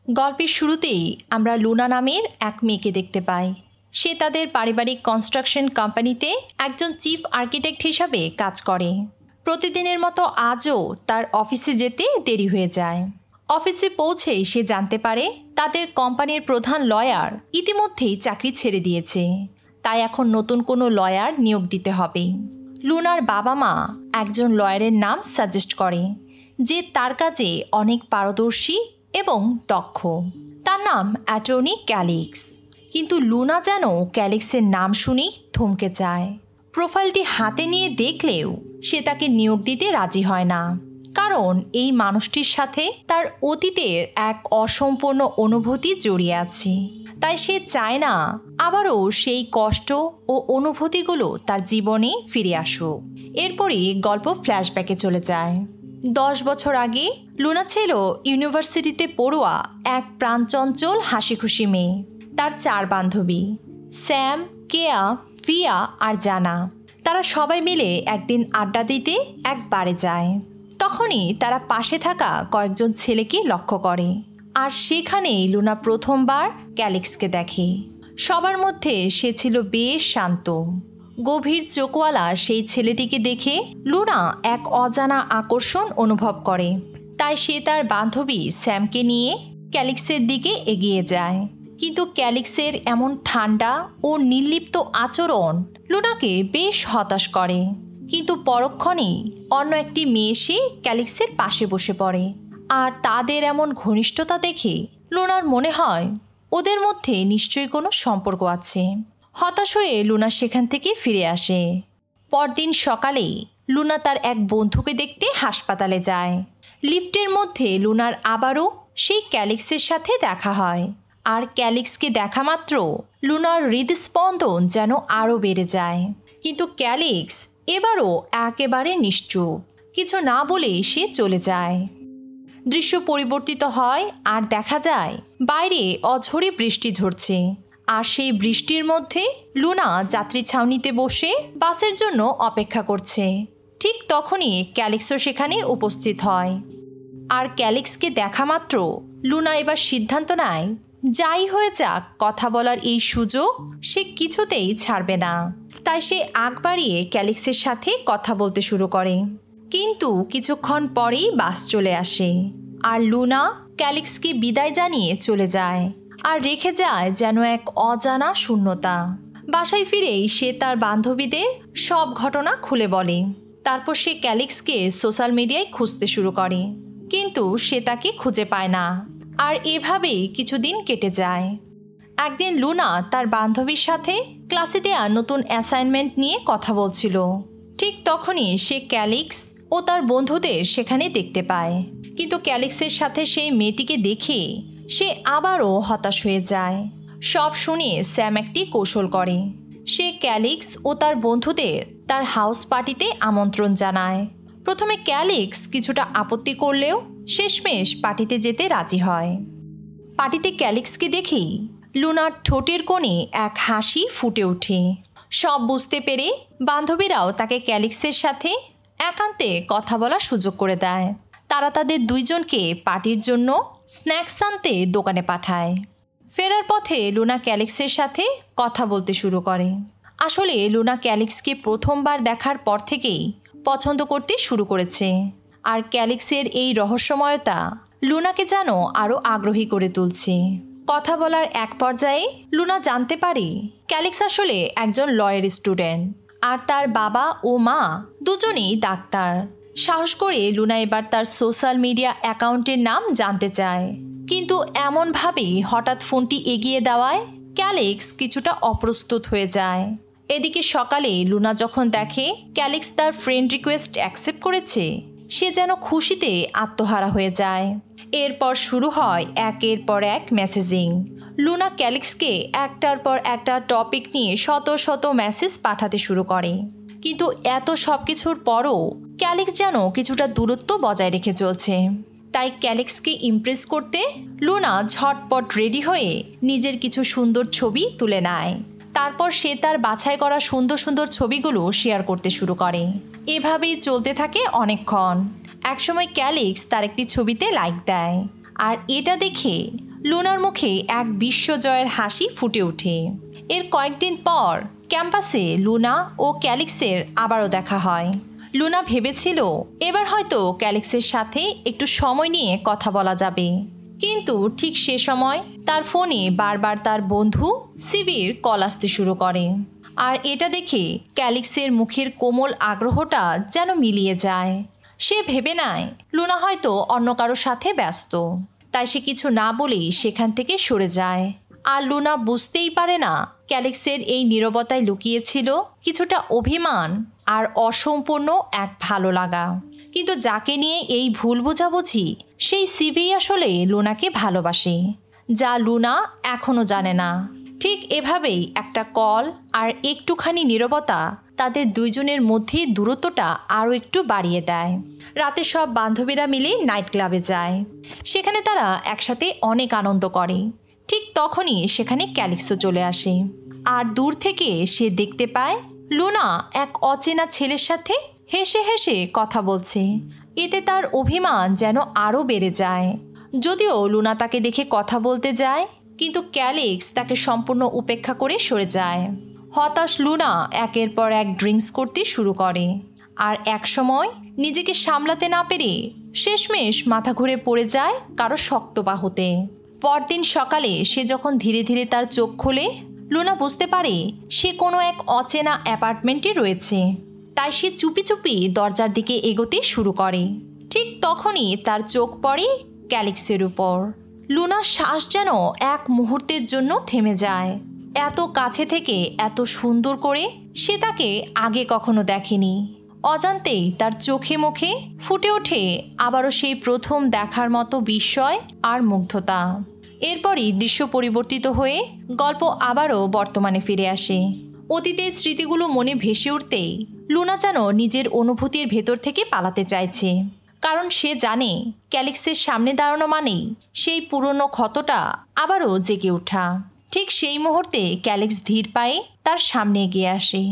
গল্পের শুরুতেই আমরা লুনা নামের এক মেয়েকে দেখতে পাই। সে তাদের পারিবারিক কনস্ট্রাকশন কোম্পানিতে একজন চিফ আর্কিটেক্ট হিসাবে কাজ করে। প্রতিদিনের মতো আজও তার অফিসে যেতে দেরি হয়ে যায়। অফিসে পৌঁছেই সে জানতে পারে তাদের কোম্পানির প্রধান লয়ার ইতিমধ্যেই চাকরি ছেড়ে দিয়েছে, তাই এখন নতুন কোনো লয়ার নিয়োগ দিতে হবে। লুনার বাবা মা একজন লয়ারের নাম সাজেস্ট করে যে তার কাজে অনেক পারদর্শী এবং দক্ষ। তার নাম অ্যাটর্নি ক্যালিক্স। কিন্তু লুনা যেন ক্যালিক্সের নাম শুনেই থমকে যায়। প্রোফাইলটি হাতে নিয়ে দেখলেও সে তাকে নিয়োগ দিতে রাজি হয় না, কারণ এই মানুষটির সাথে তার অতীতের এক অসম্পূর্ণ অনুভূতি জড়িয়ে আছে। তাই সে চায় না আবারও সেই কষ্ট ও অনুভূতিগুলো তার জীবনে ফিরে আসুক। এরপরই গল্প ফ্ল্যাশব্যাকে চলে যায়। 10 বছর আগে লুনা ছিল ইউনিভার্সিটিতে পড়ুয়া এক প্রাণচঞ্চল হাসিখুশি মেয়ে। তার 4 বান্ধবী, স্যাম, কেয়া, ফিয়া আর জানা। তারা সবাই মিলে একদিন আড্ডা দিতে এক বারে যায়। তখনই তারা পাশে থাকা কয়েকজন ছেলেকে লক্ষ্য করে, আর সেখানেই লুনা প্রথমবার ক্যালিক্সকে দেখে। সবার মধ্যে সে ছিল বেশ শান্ত। গভীর চোখওয়ালা সেই ছেলেটিকে দেখে লুনা এক অজানা আকর্ষণ অনুভব করে। তাই সে তার বান্ধবী স্যামকে নিয়ে ক্যালিক্সের দিকে এগিয়ে যায়। কিন্তু ক্যালিক্সের এমন ঠান্ডা ও নির্লিপ্ত আচরণ লুনাকে বেশ হতাশ করে। কিন্তু পরক্ষণেই অন্য একটি মেয়ে এসে ক্যালিক্সের পাশে বসে পড়ে, আর তাদের এমন ঘনিষ্ঠতা দেখে লুনার মনে হয় ওদের মধ্যে নিশ্চয়ই কোনো সম্পর্ক আছে। হতাশ হয়ে লুনা সেখান থেকে ফিরে আসে। পরদিন সকালেই লুনা তার এক বন্ধুকে দেখতে হাসপাতালে যায়। লিফটের মধ্যে লুনার আবারও সেই ক্যালিক্সের সাথে দেখা হয়, আর ক্যালিক্সকে দেখা মাত্র লুনার হৃদস্পন্দন যেন আরও বেড়ে যায়। কিন্তু ক্যালিক্স এবারও একেবারে নিশ্চুপ, কিছু না বলে সে চলে যায়। দৃশ্য পরিবর্তিত হয়, আর দেখা যায় বাইরে অঝরে বৃষ্টি ঝরছে, আর সেই বৃষ্টির মধ্যে লুনা যাত্রী ছাউনিতে বসে বাসের জন্য অপেক্ষা করছে। ঠিক তখনই ক্যালিক্সও সেখানে উপস্থিত হয়, আর ক্যালিক্সকে দেখা মাত্র লুনা এবার সিদ্ধান্ত নেয় যাই হয়ে যাক কথা বলার এই সুযোগ সে কিছুতেই ছাড়বে না। তাই সে আগ বাড়িয়ে ক্যালিক্সের সাথে কথা বলতে শুরু করে। কিন্তু কিছুক্ষণ পরেই বাস চলে আসে, আর লুনা ক্যালিক্সকে বিদায় জানিয়ে চলে যায়, আর রেখে যায় যেন এক অজানা শূন্যতা। বাসায় ফিরেই সে তার বান্ধবীদের সব ঘটনা খুলে বলে। তারপর সে ক্যালিক্সকে সোশ্যাল মিডিয়ায় খুঁজতে শুরু করে, কিন্তু সে তাকে খুঁজে পায় না। আর এভাবেই কিছুদিন কেটে যায়। একদিন লুনা তার বান্ধবীর সাথে ক্লাসে দেওয়া নতুন অ্যাসাইনমেন্ট নিয়ে কথা বলছিল। ঠিক তখনই সে ক্যালিক্স ও তার বন্ধুদের সেখানে দেখতে পায়। কিন্তু ক্যালিক্সের সাথে সেই মেয়েটিকে দেখে সে আবারও হতাশ হয়ে যায়। সব শুনে স্যাম একটি কৌশল করে। সে ক্যালিক্স ও তার বন্ধুদের তার হাউস পার্টিতে আমন্ত্রণ জানায়। প্রথমে ক্যালিক্স কিছুটা আপত্তি করলেও শেষমেশ পার্টিতে যেতে রাজি হয়। পার্টিতে ক্যালিক্সকে দেখেই লুনার ঠোঁটের কোণে এক হাসি ফুটে ওঠে। সব বুঝতে পেরে বান্ধবীরাও তাকে ক্যালিক্সের সাথে একান্তে কথা বলার সুযোগ করে দেয়। তারা তাদের দুইজনকে পার্টির জন্য স্ন্যাক্স আনতে দোকানে পাঠায়। ফেরার পথে লুনা ক্যালিক্সের সাথে কথা বলতে শুরু করে। আসলে লুনা ক্যালিক্সকে প্রথমবার দেখার পর থেকেই পছন্দ করতে শুরু করেছে, আর ক্যালিক্সের এই রহস্যময়তা লুনাকে যেন আরও আগ্রহী করে তুলছে। কথা বলার এক পর্যায়ে লুনা জানতে পারে ক্যালিক্স আসলে একজন লয়ের স্টুডেন্ট, আর তার বাবা ও মা দুজনেই ডাক্তার। সাহস করে লুনা এবার তার সোশ্যাল মিডিয়া অ্যাকাউন্টের নাম জানতে চায়, কিন্তু এমনভাবেই হঠাৎ ফোনটি এগিয়ে দেওয়ায় ক্যালিক্স কিছুটা অপ্রস্তুত হয়ে যায়। এদিকে সকালে লুনা যখন দেখে ক্যালিক্স তার ফ্রেন্ড রিকোয়েস্ট অ্যাকসেপ্ট করেছে, সে যেন খুশিতে আত্মহারা হয়ে যায়। এরপর শুরু হয় একের পর এক মেসেজিং। লুনা ক্যালিক্সকে একটার পর একটা টপিক নিয়ে শত শত মেসেজ পাঠাতে শুরু করে। কিন্তু এত সব কিছুর পরও ক্যালিক্স যেন কিছুটা দূরত্ব বজায় রেখে চলছে। তাই ক্যালিক্সকে ইমপ্রেস করতে লুনা ঝটপট রেডি হয়ে নিজের কিছু সুন্দর ছবি তুলে নেয়। তারপর সে তার বাছাই করা সুন্দর সুন্দর ছবিগুলো শেয়ার করতে শুরু করে। এভাবেই চলতে থাকে অনেকক্ষণ। একসময় ক্যালিক্স তার একটি ছবিতে লাইক দেয়, আর এটা দেখে লুনার মুখে এক বিশ্বজয়ের হাসি ফুটে ওঠে। এর কয়েকদিন পর ক্যাম্পাসে লুনা ও ক্যালিক্সের আবারও দেখা হয়। লুনা ভেবেছিল এবার হয়তো ক্যালিক্সের সাথে একটু সময় নিয়ে কথা বলা যাবে, কিন্তু ঠিক সে সময় তার ফোনে বারবার তার বন্ধু সিভির কল আসতে শুরু করে। আর এটা দেখে ক্যালিক্সের মুখের কোমল আগ্রহটা যেন মিলিয়ে যায়। সে ভেবে নেয় লুনা হয়তো অন্য কারোর সাথে ব্যস্ত, তাই সে কিছু না বলেই সেখান থেকে সরে যায়। আর লুনা বুঝতেই পারে না ক্যালিক্সের এই নীরবতায় লুকিয়েছিল কিছুটা অভিমান আর অসম্পূর্ণ এক ভালো লাগা। কিন্তু যাকে নিয়ে এই ভুল বোঝাবুঝি, সেই সিভি আসলে লুনাকে ভালোবাসে, যা লুনা এখনও জানে না। ঠিক এভাবেই একটা কল আর একটুখানি নীরবতা তাদের দুইজনের মধ্যে দূরত্বটা আরও একটু বাড়িয়ে দেয়। রাতে সব বান্ধবীরা মিলে নাইট ক্লাবে যায়। সেখানে তারা একসাথে অনেক আনন্দ করে। ঠিক তখনই সেখানে ক্যালিক্সও চলে আসে। আর দূর থেকে সে দেখতে পায় লুনা এক অচেনা ছেলের সাথে হেসে হেসে কথা বলছে। এতে তার অভিমান যেন আরও বেড়ে যায়। যদিও লুনা তাকে দেখে কথা বলতে যায়, কিন্তু ক্যালিক্স তাকে সম্পূর্ণ উপেক্ষা করে সরে যায়। হতাশ লুনা একের পর এক ড্রিঙ্কস করতে শুরু করে, আর একসময় নিজেকে সামলাতে না পেরে শেষমেশ মাথা ঘুরে পড়ে যায় কারো শক্ত বাহুতে। পরদিন সকালে সে যখন ধীরে ধীরে তার চোখ খোলে, লুনা বুঝতে পারে সে কোনো এক অচেনা অ্যাপার্টমেন্টে রয়েছে। তাই সে চুপি চুপি দরজার দিকে এগোতে শুরু করে। ঠিক তখনই তার চোখ পড়ে ক্যালিক্সের উপর। লুনার শ্বাস যেন এক মুহূর্তের জন্য থেমে যায়। এত কাছে থেকে এত সুন্দর করে সে তাকে আগে কখনো দেখেনি। অজান্তেই তার চোখে মুখে ফুটে ওঠে আবারও সেই প্রথম দেখার মতো বিস্ময় আর মুগ্ধতা। এরপরই দৃশ্য পরিবর্তিত হয়ে গল্প আবারও বর্তমানে ফিরে আসে। অতীতের স্মৃতিগুলো মনে ভেসে উঠতেই লুনা যেন নিজের অনুভূতির ভেতর থেকে পালাতে চাইছে, কারণ সে জানে ক্যালিক্সের সামনে দাঁড়ানো মানেই সেই পুরনো ক্ষতটা আবারও জেগে ওঠা। ঠিক সেই মুহূর্তে ক্যালিক্স ধীর পায়ে তার সামনে এগিয়ে আসে।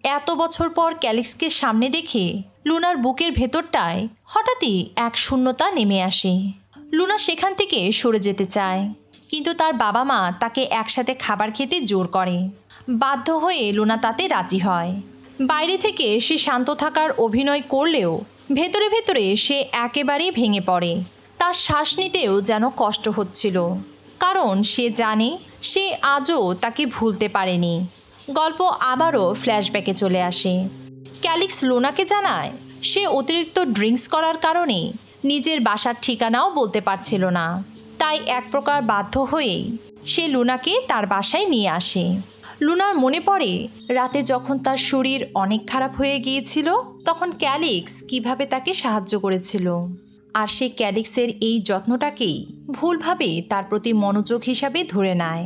এত বছর পর ক্যালিক্সকে সামনে দেখে লুনার বুকের ভেতরটায় হঠাৎই এক শূন্যতা নেমে আসে। লুনা সেখান থেকে সরে যেতে চায়, কিন্তু তার বাবা মা তাকে একসাথে খাবার খেতে জোর করে। বাধ্য হয়ে লুনা তাতে রাজি হয়। বাইরে থেকে সে শান্ত থাকার অভিনয় করলেও ভেতরে ভেতরে সে একেবারেই ভেঙে পড়ে। তার শ্বাস নিতেও যেন কষ্ট হচ্ছিল, কারণ সে জানে সে আজও তাকে ভুলতে পারেনি। গল্প আবারও ফ্ল্যাশব্যাকে চলে আসে। ক্যালিক্স লুনাকে জানায় সে অতিরিক্ত ড্রিঙ্কস করার কারণে নিজের বাসার ঠিকানাও বলতে পারছিল না। তাই এক প্রকার বাধ্য হয়েই সে লুনাকে তার বাসায় নিয়ে আসে। লুনার মনে পড়ে রাতে যখন তার শরীর অনেক খারাপ হয়ে গিয়েছিল, তখন ক্যালিক্স কিভাবে তাকে সাহায্য করেছিল। আর সে ক্যালিক্সের এই যত্নটাকেই ভুলভাবে তার প্রতি মনোযোগ হিসাবে ধরে নেয়।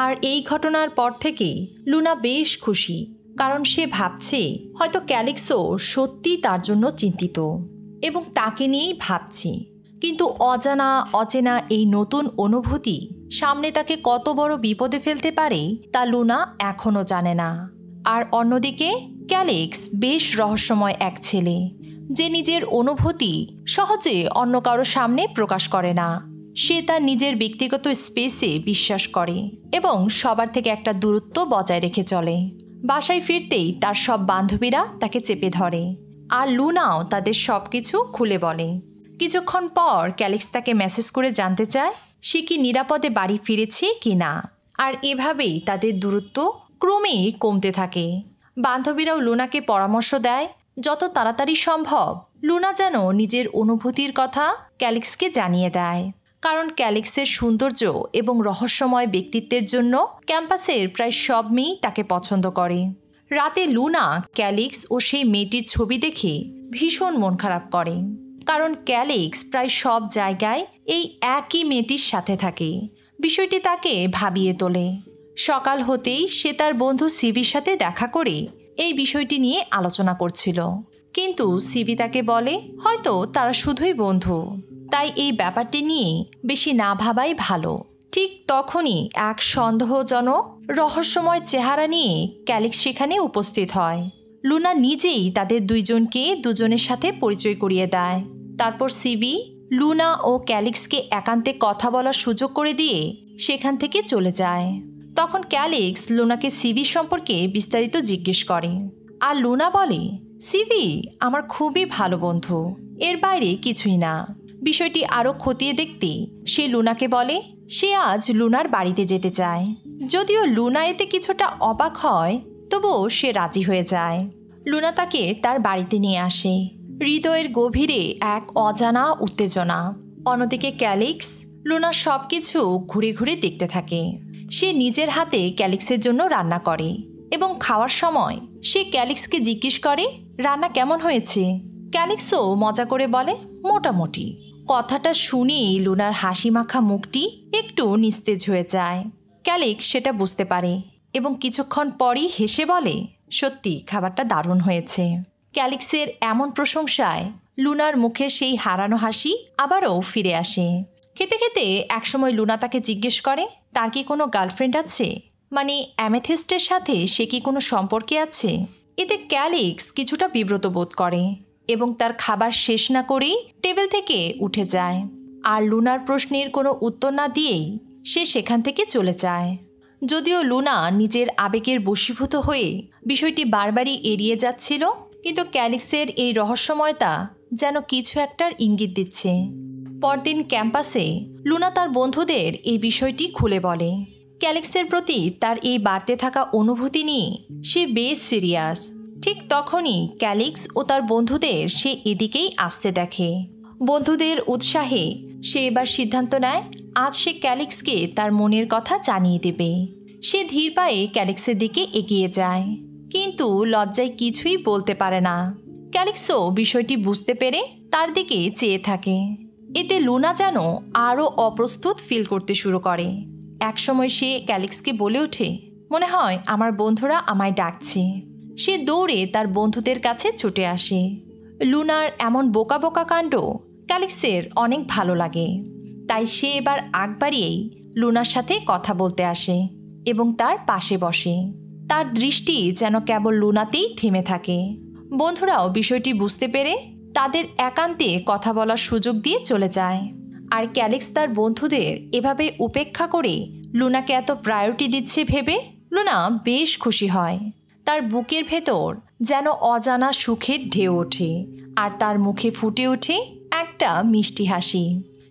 আর এই ঘটনার পর থেকে লুনা বেশ খুশি, কারণ সে ভাবছে হয়তো ক্যালিক্সও সত্যিই তার জন্য চিন্তিত এবং তাকে নিয়েই ভাবছে। কিন্তু অচেনা এই নতুন অনুভূতি সামনে তাকে কত বড় বিপদে ফেলতে পারে তা লুনা এখনও জানে না। আর অন্যদিকে ক্যালিক্স বেশ রহস্যময় এক ছেলে, যে নিজের অনুভূতি সহজে অন্য কারো সামনে প্রকাশ করে না। সে তার নিজের ব্যক্তিগত স্পেসে বিশ্বাস করে এবং সবার থেকে একটা দূরত্ব বজায় রেখে চলে। বাসায় ফিরতেই তার সব বান্ধবীরা তাকে চেপে ধরে, আর লুনাও তাদের সব কিছু খুলে বলে। কিছুক্ষণ পর ক্যালিক্স তাকে মেসেজ করে জানতে চায় সে কি নিরাপদে বাড়ি ফিরেছে কি না। আর এভাবেই তাদের দূরত্ব ক্রমেই কমতে থাকে। বান্ধবীরাও লুনাকে পরামর্শ দেয় যত তাড়াতাড়ি সম্ভব লুনা যেন নিজের অনুভূতির কথা ক্যালিক্সকে জানিয়ে দেয়, কারণ ক্যালিক্সের সৌন্দর্য এবং রহস্যময় ব্যক্তিত্বের জন্য ক্যাম্পাসের প্রায় সব মেয়েই তাকে পছন্দ করে। রাতে লুনা ক্যালিক্স ও সেই মেয়েটির ছবি দেখে ভীষণ মন খারাপ করে, কারণ ক্যালিক্স প্রায় সব জায়গায় এই একই মেয়েটির সাথে থাকে। বিষয়টি তাকে ভাবিয়ে তোলে। সকাল হতেই সে তার বন্ধু সিভির সাথে দেখা করে এই বিষয়টি নিয়ে আলোচনা করছিল, কিন্তু সিভি তাকে বলে হয়তো তারা শুধুই বন্ধু, তাই এই ব্যাপারটি নিয়ে বেশি না ভাবাই ভালো। ঠিক তখনই এক সন্দেহজনক রহস্যময় চেহারা নিয়ে ক্যালিক্স সেখানে উপস্থিত হয়। লুনা নিজেই তাদের দুজনের সাথে পরিচয় করিয়ে দেয়। তারপর সিভি লুনা ও ক্যালিক্সকে একান্তে কথা বলার সুযোগ করে দিয়ে সেখান থেকে চলে যায়। তখন ক্যালিক্স লুনাকে সিভি সম্পর্কে বিস্তারিত জিজ্ঞেস করে। আর লুনা বলে, সিভি আমার খুবই ভালো বন্ধু, এর বাইরে কিছুই না। বিষয়টি আরও খতিয়ে দেখতে সে লুনাকে বলে সে আজ লুনার বাড়িতে যেতে চায়। যদিও লুনা এতে কিছুটা অবাক হয়, তবুও সে রাজি হয়ে যায়। লুনা তাকে তার বাড়িতে নিয়ে আসে। হৃদয়ের গভীরে এক অজানা উত্তেজনা। অন্যদিকে ক্যালিক্স লুনার সব কিছু ঘুরে ঘুরে দেখতে থাকে। সে নিজের হাতে ক্যালিক্সের জন্য রান্না করে এবং খাওয়ার সময় সে ক্যালিক্সকে জিজ্ঞেস করে রান্না কেমন হয়েছে। ক্যালিক্সও মজা করে বলে মোটামুটি। কথাটা শুনেই লুনার হাসি মাখা মুখটি একটু নিস্তেজ হয়ে যায়। ক্যালিক্স সেটা বুঝতে পারে এবং কিছুক্ষণ পরই হেসে বলে সত্যি খাবারটা দারুণ হয়েছে। ক্যালিক্সের এমন প্রশংসায় লুনার মুখের সেই হারানো হাসি আবারও ফিরে আসে। খেতে খেতে একসময় লুনা তাকে জিজ্ঞেস করে তার কি কোনো গার্লফ্রেন্ড আছে, মানে অ্যামেথিস্টের সাথে সে কি কোনো সম্পর্কে আছে। এতে ক্যালিক্স কিছুটা বিব্রত বোধ করে এবং তার খাবার শেষ না করেই টেবিল থেকে উঠে যায়। আর লুনার প্রশ্নের কোনো উত্তর না দিয়েই সে সেখান থেকে চলে যায়। যদিও লুনা নিজের আবেগের বশীভূত হয়ে বিষয়টি বারবারই এড়িয়ে যাচ্ছিল, কিন্তু ক্যালিক্সের এই রহস্যময়তা যেন কিছু একটার ইঙ্গিত দিচ্ছে। পরদিন ক্যাম্পাসে লুনা তার বন্ধুদের এই বিষয়টি খুলে বলে। ক্যালিক্সের প্রতি তার এই বাড়তে থাকা অনুভূতি নিয়ে সে বেশ সিরিয়াস। ঠিক তখনই ক্যালিক্স ও তার বন্ধুদের সে এদিকেই আসতে দেখে। বন্ধুদের উৎসাহে সে এবার সিদ্ধান্ত নেয় আজ সে ক্যালিক্সকে তার মনের কথা জানিয়ে দেবে। সে ধীর পায়ে ক্যালিক্সের দিকে এগিয়ে যায়, কিন্তু লজ্জায় কিছুই বলতে পারে না। ক্যালিক্সও বিষয়টি বুঝতে পেরে তার দিকে চেয়ে থাকে। এতে লুনা যেন আরও অপ্রস্তুত ফিল করতে শুরু করে। একসময় সে ক্যালিক্সকে বলে ওঠে মনে হয় আমার বন্ধুরা আমায় ডাকছে। সে দৌড়ে তার বন্ধুদের কাছে ছুটে আসে। লুনার এমন বোকা বোকা কাণ্ড ক্যালিক্সের অনেক ভালো লাগে। তাই সে এবার আগ বাড়িয়েই লুনার সাথে কথা বলতে আসে এবং তার পাশে বসে। তার দৃষ্টি যেন কেবল লুনাতেই থেমে থাকে। বন্ধুরাও বিষয়টি বুঝতে পেরে তাদের একান্তে কথা বলার সুযোগ দিয়ে চলে যায়। আর ক্যালিক্স তার বন্ধুদের এভাবে উপেক্ষা করে লুনাকে এত প্রায়োরিটি দিচ্ছে ভেবে লুনা বেশ খুশি হয়। তার বুকের ভেতর যেন অজানা সুখের ঢেউ ওঠে আর তার মুখে ফুটে ওঠে একটা মিষ্টি হাসি।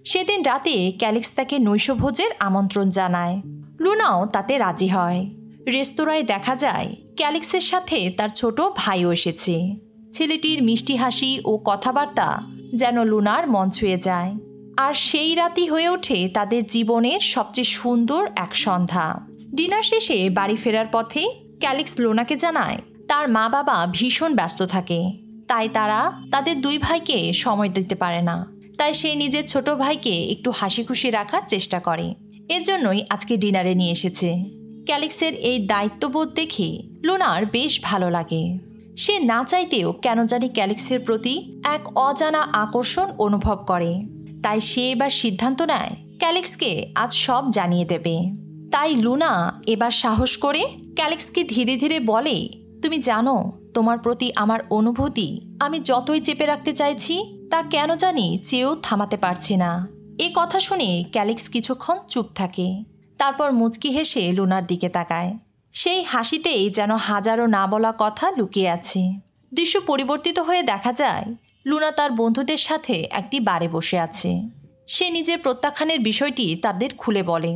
সেদিন রাতে ক্যালিক্স তাকে নৈশভোজের আমন্ত্রণ জানায়। লুনাও তাতে রাজি হয়। রেস্তোরাঁয় দেখা যায় ক্যালিক্সের সাথে তার ছোট ভাইও এসেছে। ছেলেটির মিষ্টি হাসি ও কথাবার্তা যেন লুনার মন ছুঁয়ে যায়। আর সেই রাতই হয়ে ওঠে তাদের জীবনের সবচেয়ে সুন্দর এক সন্ধ্যা। ডিনার শেষে বাড়ি ফেরার পথে ক্যালিক্স লুনাকে জানায় তার মা বাবা ভীষণ ব্যস্ত থাকে, তাই তারা তাদের দুই ভাইকে সময় দিতে পারে না। তাই সে নিজের ছোট ভাইকে একটু হাসি খুশি রাখার চেষ্টা করে। এর জন্যই আজকে ডিনারে নিয়ে এসেছে। ক্যালিক্সের এই দায়িত্ববোধ দেখে লুনার বেশ ভালো লাগে। সে না চাইতেও কেন জানি ক্যালিক্সের প্রতি এক অজানা আকর্ষণ অনুভব করে। তাই সে এবার সিদ্ধান্ত নেয় ক্যালিক্সকে আজ সব জানিয়ে দেবে। তাই লুনা এবার সাহস করে ক্যালিক্সকে ধীরে ধীরে বলে তুমি জানো তোমার প্রতি আমার অনুভূতি আমি যতই চেপে রাখতে চাইছি তা কেন জানি চেয়েও থামাতে পারছি না। এ কথা শুনে ক্যালিক্স কিছুক্ষণ চুপ থাকে। তারপর মুচকি হেসে লুনার দিকে তাকায়। সেই হাসিতেই যেন হাজারো না বলা কথা লুকিয়ে আছে। দৃশ্য পরিবর্তিত হয়ে দেখা যায় লুনা তার বন্ধুদের সাথে একটি বারে বসে আছে। সে নিজের প্রত্যাখ্যানের বিষয়টি তাদের খুলে বলে।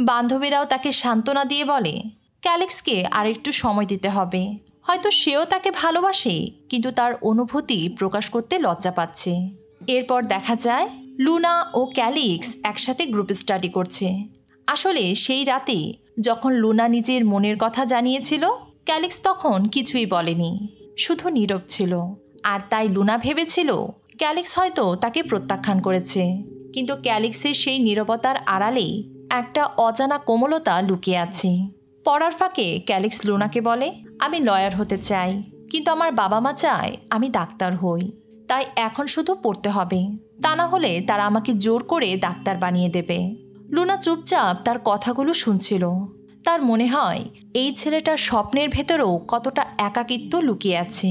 বান্ধবীরাও তাকে সান্ত্বনা দিয়ে বলে ক্যালিক্সকে আরেকটু সময় দিতে হবে। হয়তো সেও তাকে ভালোবাসে, কিন্তু তার অনুভূতি প্রকাশ করতে লজ্জা পাচ্ছে। এরপর দেখা যায় লুনা ও ক্যালিক্স একসাথে গ্রুপ স্টাডি করছে। আসলে সেই রাতে যখন লুনা নিজের মনের কথা জানিয়েছিল ক্যালিক্স তখন কিছুই বলেনি, শুধু নীরব ছিল। আর তাই লুনা ভেবেছিল ক্যালিক্স হয়তো তাকে প্রত্যাখ্যান করেছে। কিন্তু ক্যালিক্সের সেই নীরবতার আড়ালেই একটা অজানা কোমলতা লুকিয়ে আছে। পড়ার ফাঁকে ক্যালিক্স লুনাকে বলে আমি লয়ার হতে চাই, কিন্তু আমার বাবা মা চায় আমি ডাক্তার হই। তাই এখন শুধু পড়তে হবে, তা না হলে তারা আমাকে জোর করে ডাক্তার বানিয়ে দেবে। লুনা চুপচাপ তার কথাগুলো শুনছিল। তার মনে হয় এই ছেলেটার স্বপ্নের ভেতরেও কতটা একাকিত্ব লুকিয়ে আছে।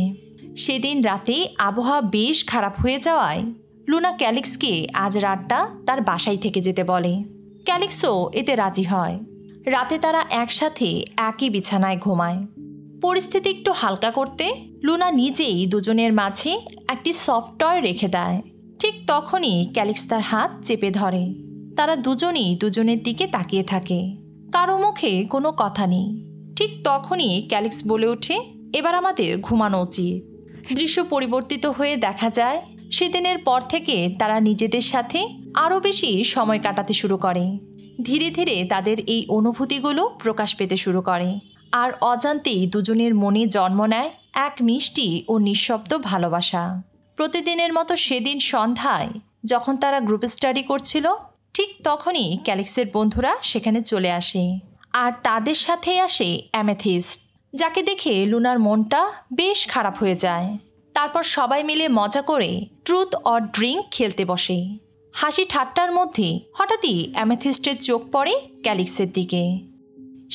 সেদিন রাতে আবহাওয়া বেশ খারাপ হয়ে যাওয়ায় লুনা ক্যালিক্সকে আজ রাতটা তার বাসায় থেকে যেতে বলে। ক্যালিক্সও এতে রাজি হয়। রাতে তারা একসাথে একই বিছানায় ঘুমায়। পরিস্থিতি একটু হালকা করতে লুনা নিজেই দুজনের মাঝে একটি সফট টয় রেখে দেয়। ঠিক তখনই ক্যালিক্স তার হাত চেপে ধরে। তারা দুজনেই দুজনের দিকে তাকিয়ে থাকে। কারো মুখে কোনো কথা নেই। ঠিক তখনই ক্যালিক্স বলে ওঠে, এবার আমাদের ঘুমানো উচিত। দৃশ্য পরিবর্তিত হয়ে দেখা যায় সেদিনের পর থেকে তারা নিজেদের সাথে আরও বেশি সময় কাটাতে শুরু করে। ধীরে ধীরে তাদের এই অনুভূতিগুলো প্রকাশ পেতে শুরু করে, আর অজান্তেই দুজনের মনে জন্ম নেয় এক মিষ্টি ও নিঃশব্দ ভালোবাসা। প্রতিদিনের মতো সেদিন সন্ধ্যায় যখন তারা গ্রুপ স্টাডি করছিল, ঠিক তখনই ক্যালিক্সের বন্ধুরা সেখানে চলে আসে। আর তাদের সাথে আসে অ্যামেথিস্ট, যাকে দেখে লুনার মনটা বেশ খারাপ হয়ে যায়। তারপর সবাই মিলে মজা করে ট্রুথ অর ড্রিঙ্ক খেলতে বসে। হাসি ঠাট্টার মধ্যে হঠাৎই অ্যামেথিস্টের চোখ পড়ে ক্যালিক্সের দিকে।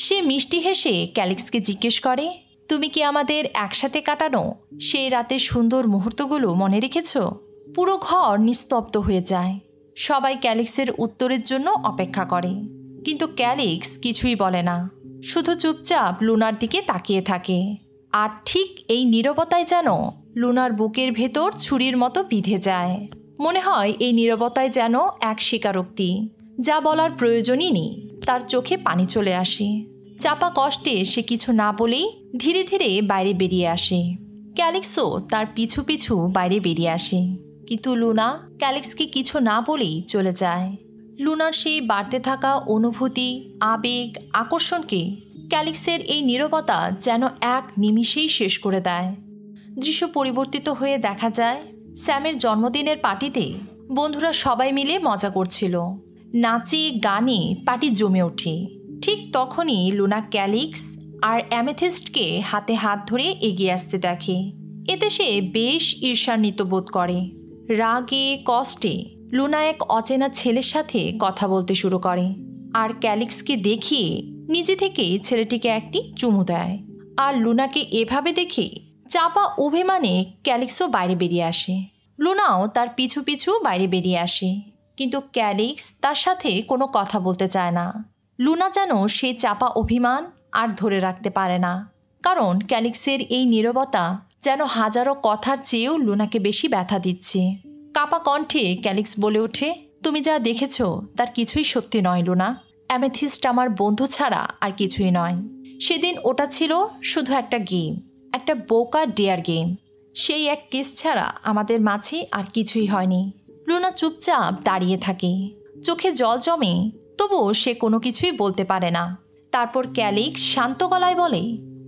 সে মিষ্টি হেসে ক্যালিক্সকে জিজ্ঞেস করে, তুমি কি আমাদের একসাথে কাটানো সেই রাতের সুন্দর মুহূর্তগুলো মনে রেখেছ? পুরো ঘর নিস্তব্ধ হয়ে যায়। সবাই ক্যালিক্সের উত্তরের জন্য অপেক্ষা করে, কিন্তু ক্যালিক্স কিছুই বলে না, শুধু চুপচাপ লুনার দিকে তাকিয়ে থাকে। আর ঠিক এই নীরবতায় যেন লুনার বুকের ভেতর ছুরির মতো বিঁধে যায়। মনে হয় এই নীরবতায় যেন এক স্বীকারোক্তি, যা বলার প্রয়োজনই নেই। তার চোখে পানি চলে আসে। চাপা কষ্টে সে কিছু না বলেই ধীরে ধীরে বাইরে বেরিয়ে আসে। ক্যালিক্সও তার পিছু পিছু বাইরে বেরিয়ে আসে, কিন্তু লুনা ক্যালিক্সকে কিছু না বলেই চলে যায়। লুনার সেই বাড়তে থাকা অনুভূতি, আবেগ, আকর্ষণকে ক্যালিক্সের এই নীরবতা যেন এক নিমিষেই শেষ করে দেয়। দৃশ্য পরিবর্তিত হয়ে দেখা যায় স্যামের জন্মদিনের পার্টিতে বন্ধুরা সবাই মিলে মজা করছিল। নাচে গানে পার্টি জমে ওঠে। ঠিক তখনই লুনা ক্যালিক্স আর অ্যামেথিস্টকে হাতে হাত ধরে এগিয়ে আসতে দেখে। এতে সে বেশ ঈর্ষান্বিত বোধ করে। রাগে কষ্টে লুনা এক অচেনা ছেলের সাথে কথা বলতে শুরু করে, আর ক্যালিক্সকে দেখিয়ে নিজে থেকে ছেলেটিকে একটি চুমু দেয়। আর লুনাকে এভাবে দেখে চাপা অভিমানে ক্যালিক্সও বাইরে বেরিয়ে আসে। লুনাও তার পিছু পিছু বাইরে বেরিয়ে আসে, কিন্তু ক্যালিক্স তার সাথে কোনো কথা বলতে চায় না। লুনা যেন সেই চাপা অভিমান আর ধরে রাখতে পারে না, কারণ ক্যালিক্সের এই নীরবতা যেন হাজারো কথার চেয়েও লুনাকে বেশি ব্যথা দিচ্ছে। কাপা কণ্ঠে ক্যালিক্স বলে ওঠে, তুমি যা দেখেছ তার কিছুই সত্যি নয় লুনা। অ্যামেথিস্ট আমার বন্ধু ছাড়া আর কিছুই নয়। সেদিন ওটা ছিল শুধু একটা গেম, একটা বোকা ডেয়ার গেম। সেই এক কেস ছাড়া আমাদের মাঝে আর কিছুই হয়নি। লুনা চুপচাপ দাঁড়িয়ে থাকে, চোখে জল জমে, তবুও সে কোনো কিছুই বলতে পারে না। তারপর ক্যালিক্স শান্ত গলায় বলে,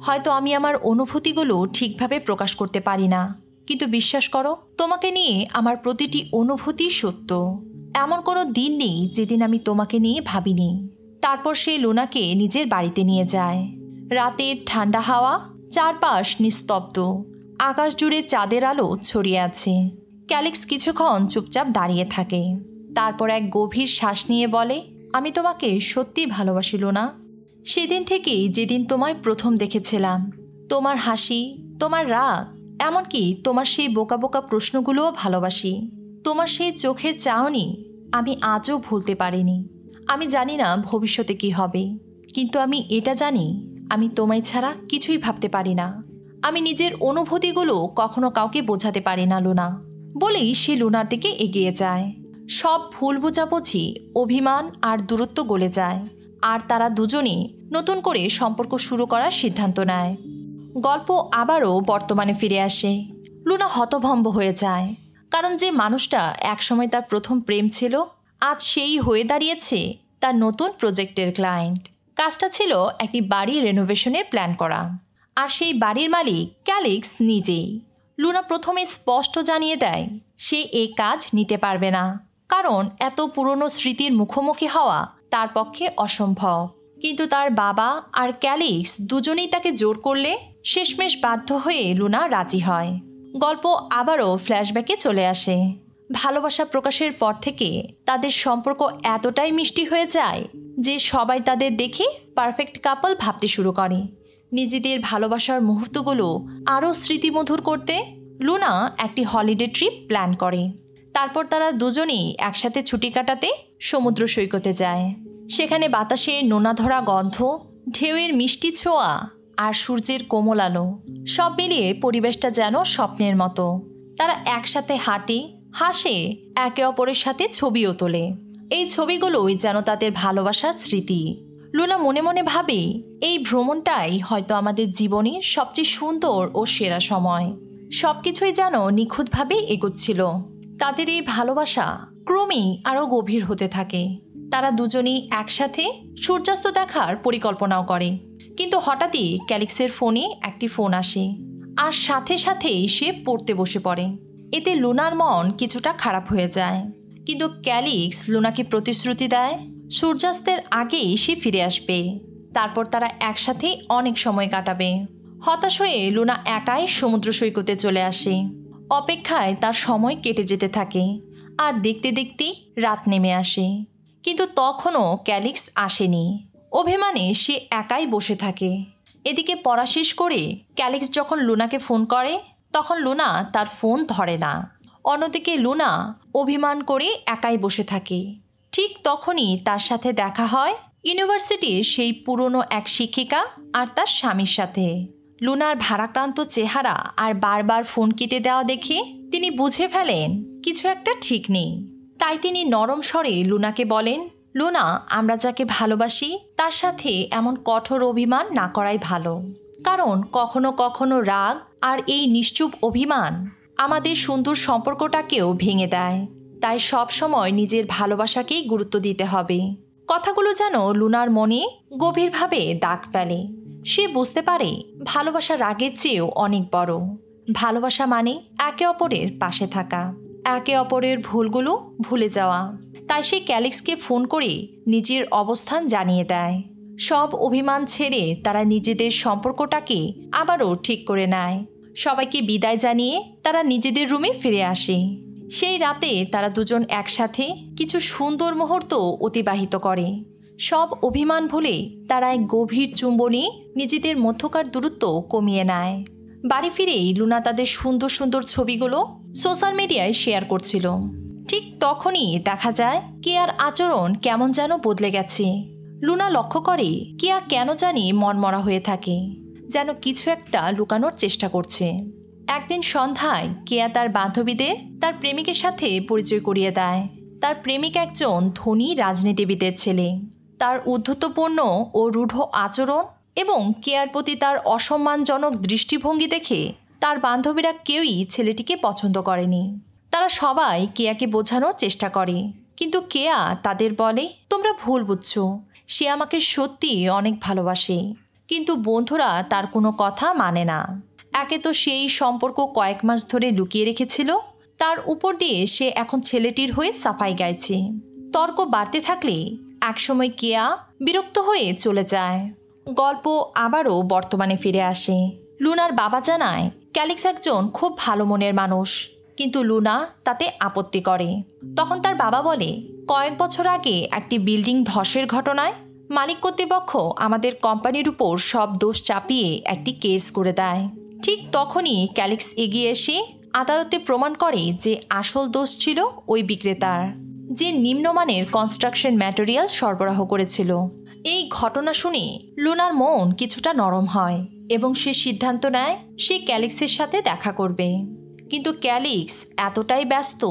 হয়তো আমি আমার অনুভূতিগুলো ঠিকভাবে প্রকাশ করতে পারি না, কিন্তু বিশ্বাস করো, তোমাকে নিয়ে আমার প্রতিটি অনুভূতি সত্য। এমন কোনো দিন নেই যেদিন আমি তোমাকে নিয়ে ভাবিনি। তারপর সে লুনাকে নিজের বাড়িতে নিয়ে যায়। রাতের ঠান্ডা হাওয়া, চারপাশ নিস্তব্ধ, আকাশ জুড়ে চাঁদের আলো ছড়িয়ে আছে। ক্যালিক্স কিছুক্ষণ চুপচাপ দাঁড়িয়ে থাকে। তারপর এক গভীর শ্বাস নিয়ে বলে, আমি তোমাকে সত্যি ভালোবাসি লুনা। সেদিন থেকেই যেদিন তোমায় প্রথম দেখেছিলাম, তোমার হাসি, তোমার রাগ, এমনকি তোমার সেই বোকা বোকা প্রশ্নগুলোও ভালোবাসি। তোমার সেই চোখের চাহনি আমি আজও ভুলতে পারিনি। আমি জানি না ভবিষ্যতে কি হবে, কিন্তু আমি এটা জানি, আমি তোমায় ছাড়া কিছুই ভাবতে পারি না। আমি নিজের অনুভূতিগুলো কখনো কাউকে বোঝাতে পারি না লুনা। বলেই সে লুনার দিকে এগিয়ে যায়। সব ভুল বোঝাবুঝি, অভিমান আর দূরত্ব গলে যায়, আর তারা দুজনেই নতুন করে সম্পর্ক শুরু করার সিদ্ধান্ত নেয়। গল্প আবারও বর্তমানে ফিরে আসে। লুনা হতভম্ব হয়ে যায়, কারণ যে মানুষটা একসময় তার প্রথম প্রেম ছিল, আজ সেই হয়ে দাঁড়িয়েছে তার নতুন প্রজেক্টের ক্লায়েন্ট। কাজটা ছিল একটি বাড়ি রেনোভেশনের প্ল্যান করা, আর সেই বাড়ির মালিক ক্যালিক্স নিজেই। লুনা প্রথমে স্পষ্ট জানিয়ে দেয় সে এই কাজ নিতে পারবে না, কারণ এত পুরনো স্মৃতির মুখোমুখি হওয়া তার পক্ষে অসম্ভব। কিন্তু তার বাবা আর ক্যালিক্স দুজনেই তাকে জোর করলে শেষমেশ বাধ্য হয়ে লুনা রাজি হয়। গল্প আবারও ফ্ল্যাশব্যাকে চলে আসে। ভালোবাসা প্রকাশের পর থেকে তাদের সম্পর্ক এতটাই মিষ্টি হয়ে যায় যে সবাই তাদের দেখে পারফেক্ট কাপল ভাবতে শুরু করে। নিজেদের ভালোবাসার মুহূর্তগুলো আরও স্মৃতিমধুর করতে লুনা একটি হলিডে ট্রিপ প্ল্যান করে। তারপর তারা দুজনেই একসাথে ছুটি কাটাতে সমুদ্র সৈকতে যায়। সেখানে বাতাসে নোনা ধরা গন্ধ, ঢেউয়ের মিষ্টি ছোঁয়া আর সূর্যের কোমল আলো, সব মিলিয়ে পরিবেশটা যেন স্বপ্নের মতো। তারা একসাথে হাঁটে, হাসে, একে অপরের সাথে ছবিও তোলে। এই ছবিগুলোই যেন তাদের ভালোবাসার স্মৃতি। লুনা মনে মনে ভাবে, এই ভ্রমণটাই হয়তো আমাদের জীবনের সবচেয়ে সুন্দর ও সেরা সময়। সব কিছুই যেন নিখুঁতভাবে এগোচ্ছিল। তাদের এই ভালোবাসা ক্রমেই আরও গভীর হতে থাকে। তারা দুজনেই একসাথে সূর্যাস্ত দেখার পরিকল্পনাও করে। কিন্তু হঠাৎই ক্যালিক্সের ফোনে একটি ফোন আসে, আর সাথে সাথেই সে পড়তে বসে পড়ে। এতে লুনার মন কিছুটা খারাপ হয়ে যায়। কিন্তু ক্যালিক্স লুনাকে প্রতিশ্রুতি দেয় সূর্যাস্তের আগেই সে ফিরে আসবে। তারপর তারা একসাথে অনেক সময় কাটাবে। হতাশ হয়ে লুনা একাই সমুদ্র সৈকতে চলে আসে। অপেক্ষায় তার সময় কেটে যেতে থাকে, আর দেখতে দেখতেই রাত নেমে আসে। কিন্তু তখনও ক্যালিক্স আসেনি। অভিমানে সে একাই বসে থাকে। এদিকে পড়া শেষ করে ক্যালিক্স যখন লুনাকে ফোন করে, তখন লুনা তার ফোন ধরে না। অন্যদিকে লুনা অভিমান করে একাই বসে থাকে। ঠিক তখনই তার সাথে দেখা হয় ইউনিভার্সিটির সেই পুরনো এক শিক্ষিকা আর তার স্বামীর সাথে। লুনার ভারাক্রান্ত চেহারা আর বারবার ফোন কেটে দেওয়া দেখে তিনি বুঝে ফেলেন কিছু একটা ঠিক নেই। তাই তিনি নরম স্বরে লুনাকে বলেন, লুনা, আমরা যাকে ভালোবাসি তার সাথে এমন কঠোর অভিমান না করাই ভালো। কারণ কখনো কখনো রাগ আর এই নিশ্চুপ অভিমান আমাদের সুন্দর সম্পর্কটাকেও ভেঙে দেয়। তাই সব সময় নিজের ভালোবাসাকেই গুরুত্ব দিতে হবে। কথাগুলো যেন লুনার মনে গভীরভাবে দাগ ফেলে। সে বুঝতে পারে ভালোবাসা রাগের চেয়েও অনেক বড়। ভালোবাসা মানে একে অপরের পাশে থাকা, একে অপরের ভুলগুলো ভুলে যাওয়া। তাই সে ক্যালিক্সকে ফোন করে নিজের অবস্থান জানিয়ে দেয়। সব অভিমান ছেড়ে তারা নিজেদের সম্পর্কটাকে আবারও ঠিক করে নেয়। সবাইকে বিদায় জানিয়ে তারা নিজেদের রুমে ফিরে আসে। সেই রাতে তারা দুজন একসাথে কিছু সুন্দর মুহূর্ত অতিবাহিত করে। সব অভিমান ভুলে তারা এক গভীর চুম্বনে নিজেদের মধ্যকার দূরত্ব কমিয়ে নেয়। বাড়ি ফিরেই লুনা তাদের সুন্দর সুন্দর ছবিগুলো সোশ্যাল মিডিয়ায় শেয়ার করছিল। ঠিক তখনই দেখা যায় কেয়ার আচরণ কেমন যেন বদলে গেছে। লুনা লক্ষ্য করে কেয়া কেন জানি মনমরা হয়ে থাকে, যেন কিছু একটা লুকানোর চেষ্টা করছে। একদিন সন্ধ্যায় কেয়া তার বান্ধবীদের তার প্রেমিকের সাথে পরিচয় করিয়ে দেয়। তার প্রেমিক একজন ধনী রাজনীতিবিদের ছেলে। তার উদ্ধতপূর্ণ ও রূঢ় আচরণ এবং কেয়ার প্রতি তার অসম্মানজনক দৃষ্টিভঙ্গি দেখে তার বান্ধবীরা কেউই ছেলেটিকে পছন্দ করেনি। তারা সবাই কেয়াকে বোঝানোর চেষ্টা করে, কিন্তু কেয়া তাদের বলে, তোমরা ভুল বুঝছো, সে আমাকে সত্যি অনেক ভালোবাসে। কিন্তু বন্ধুরা তার কোনো কথা মানে না। একে তো সেই সম্পর্ক কয়েক মাস ধরে লুকিয়ে রেখেছিল, তার উপর দিয়ে সে এখন ছেলেটির হয়ে সাফাই গাইছে। তর্ক বাড়তে থাকলে একসময় কেয়া বিরক্ত হয়ে চলে যায়। গল্প আবারও বর্তমানে ফিরে আসে। লুনার বাবা জানায় ক্যালিক্স একজন খুব ভালো মনের মানুষ, কিন্তু লুনা তাতে আপত্তি করে। তখন তার বাবা বলে, কয়েক বছর আগে একটি বিল্ডিং ধসের ঘটনায় মালিক কর্তৃপক্ষ আমাদের কোম্পানির উপর সব দোষ চাপিয়ে একটি কেস করে দেয়। ঠিক তখনই ক্যালিক্স এগিয়ে এসে আদালতে প্রমাণ করে যে আসল দোষ ছিল ওই বিক্রেতার, যে নিম্নমানের কনস্ট্রাকশন ম্যাটেরিয়াল সরবরাহ করেছিল। এই ঘটনা শুনে লুনার মন কিছুটা নরম হয় এবং সে সিদ্ধান্ত নেয় সে ক্যালিক্সের সাথে দেখা করবে। কিন্তু ক্যালিক্স এতটাই ব্যস্ত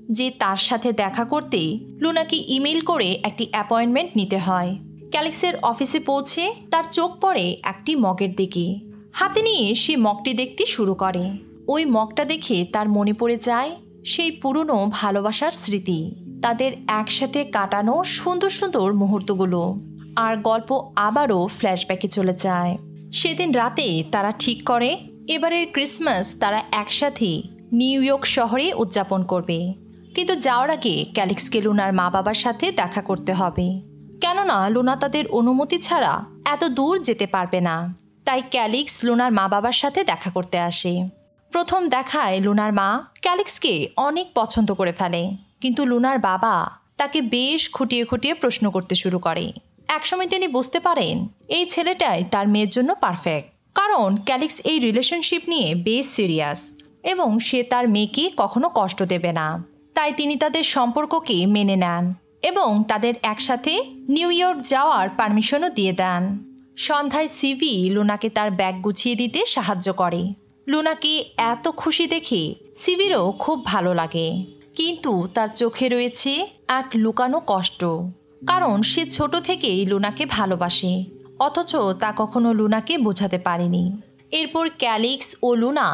যে তার সাথে দেখা করতে লুনাকে ইমেল করে একটি অ্যাপয়েন্টমেন্ট নিতে হয়। ক্যালিক্সের অফিসে পৌঁছে তার চোখ পড়ে একটি মগের দিকে। হাতে নিয়ে সে মগটি দেখতে শুরু করে। ওই মগটা দেখে তার মনে পড়ে যায় সেই পুরনো ভালোবাসার স্মৃতি, তাদের একসাথে কাটানো সুন্দর সুন্দর মুহূর্তগুলো। আর গল্প আবারও ফ্ল্যাশব্যাকে চলে যায়। সেদিন রাতে তারা ঠিক করে এবারের ক্রিসমাস তারা একসাথে নিউ ইয়র্ক শহরে উদযাপন করবে। কিন্তু যাওয়ার আগে ক্যালিক্সকে লুনার মা বাবার সাথে দেখা করতে হবে, কেননা লুনা তাদের অনুমতি ছাড়া এত দূর যেতে পারবে না। তাই ক্যালিক্স লুনার মা বাবার সাথে দেখা করতে আসে। প্রথম দেখায় লুনার মা ক্যালিক্সকে অনেক পছন্দ করে ফেলে, কিন্তু লুনার বাবা তাকে বেশ খুঁটিয়ে খুঁটিয়ে প্রশ্ন করতে শুরু করে। একসময় তিনি বুঝতে পারেন এই ছেলেটাই তার মেয়ের জন্য পারফেক্ট, কারণ ক্যালিক্স এই রিলেশনশিপ নিয়ে বেশ সিরিয়াস এবং সে তার মেয়েকে কখনো কষ্ট দেবে না। তাই তিনি তাদের সম্পর্ককে মেনে নেন এবং তাদের একসাথে নিউ ইয়র্ক যাওয়ার পারমিশনও দিয়ে দেন। সন্ধ্যায় সিভি লুনাকে তার ব্যাগ গুছিয়ে দিতে সাহায্য করে। লুনাকে এত খুশি দেখে সিভিরও খুব ভালো লাগে, কিন্তু তার চোখে রয়েছে এক লুকানো কষ্ট, কারণ সে ছোট থেকেই লুনাকে ভালোবাসে, অথচ তা কখনো লুনাকে বোঝাতে পারেনি। এরপর ক্যালিক্স ও লুনা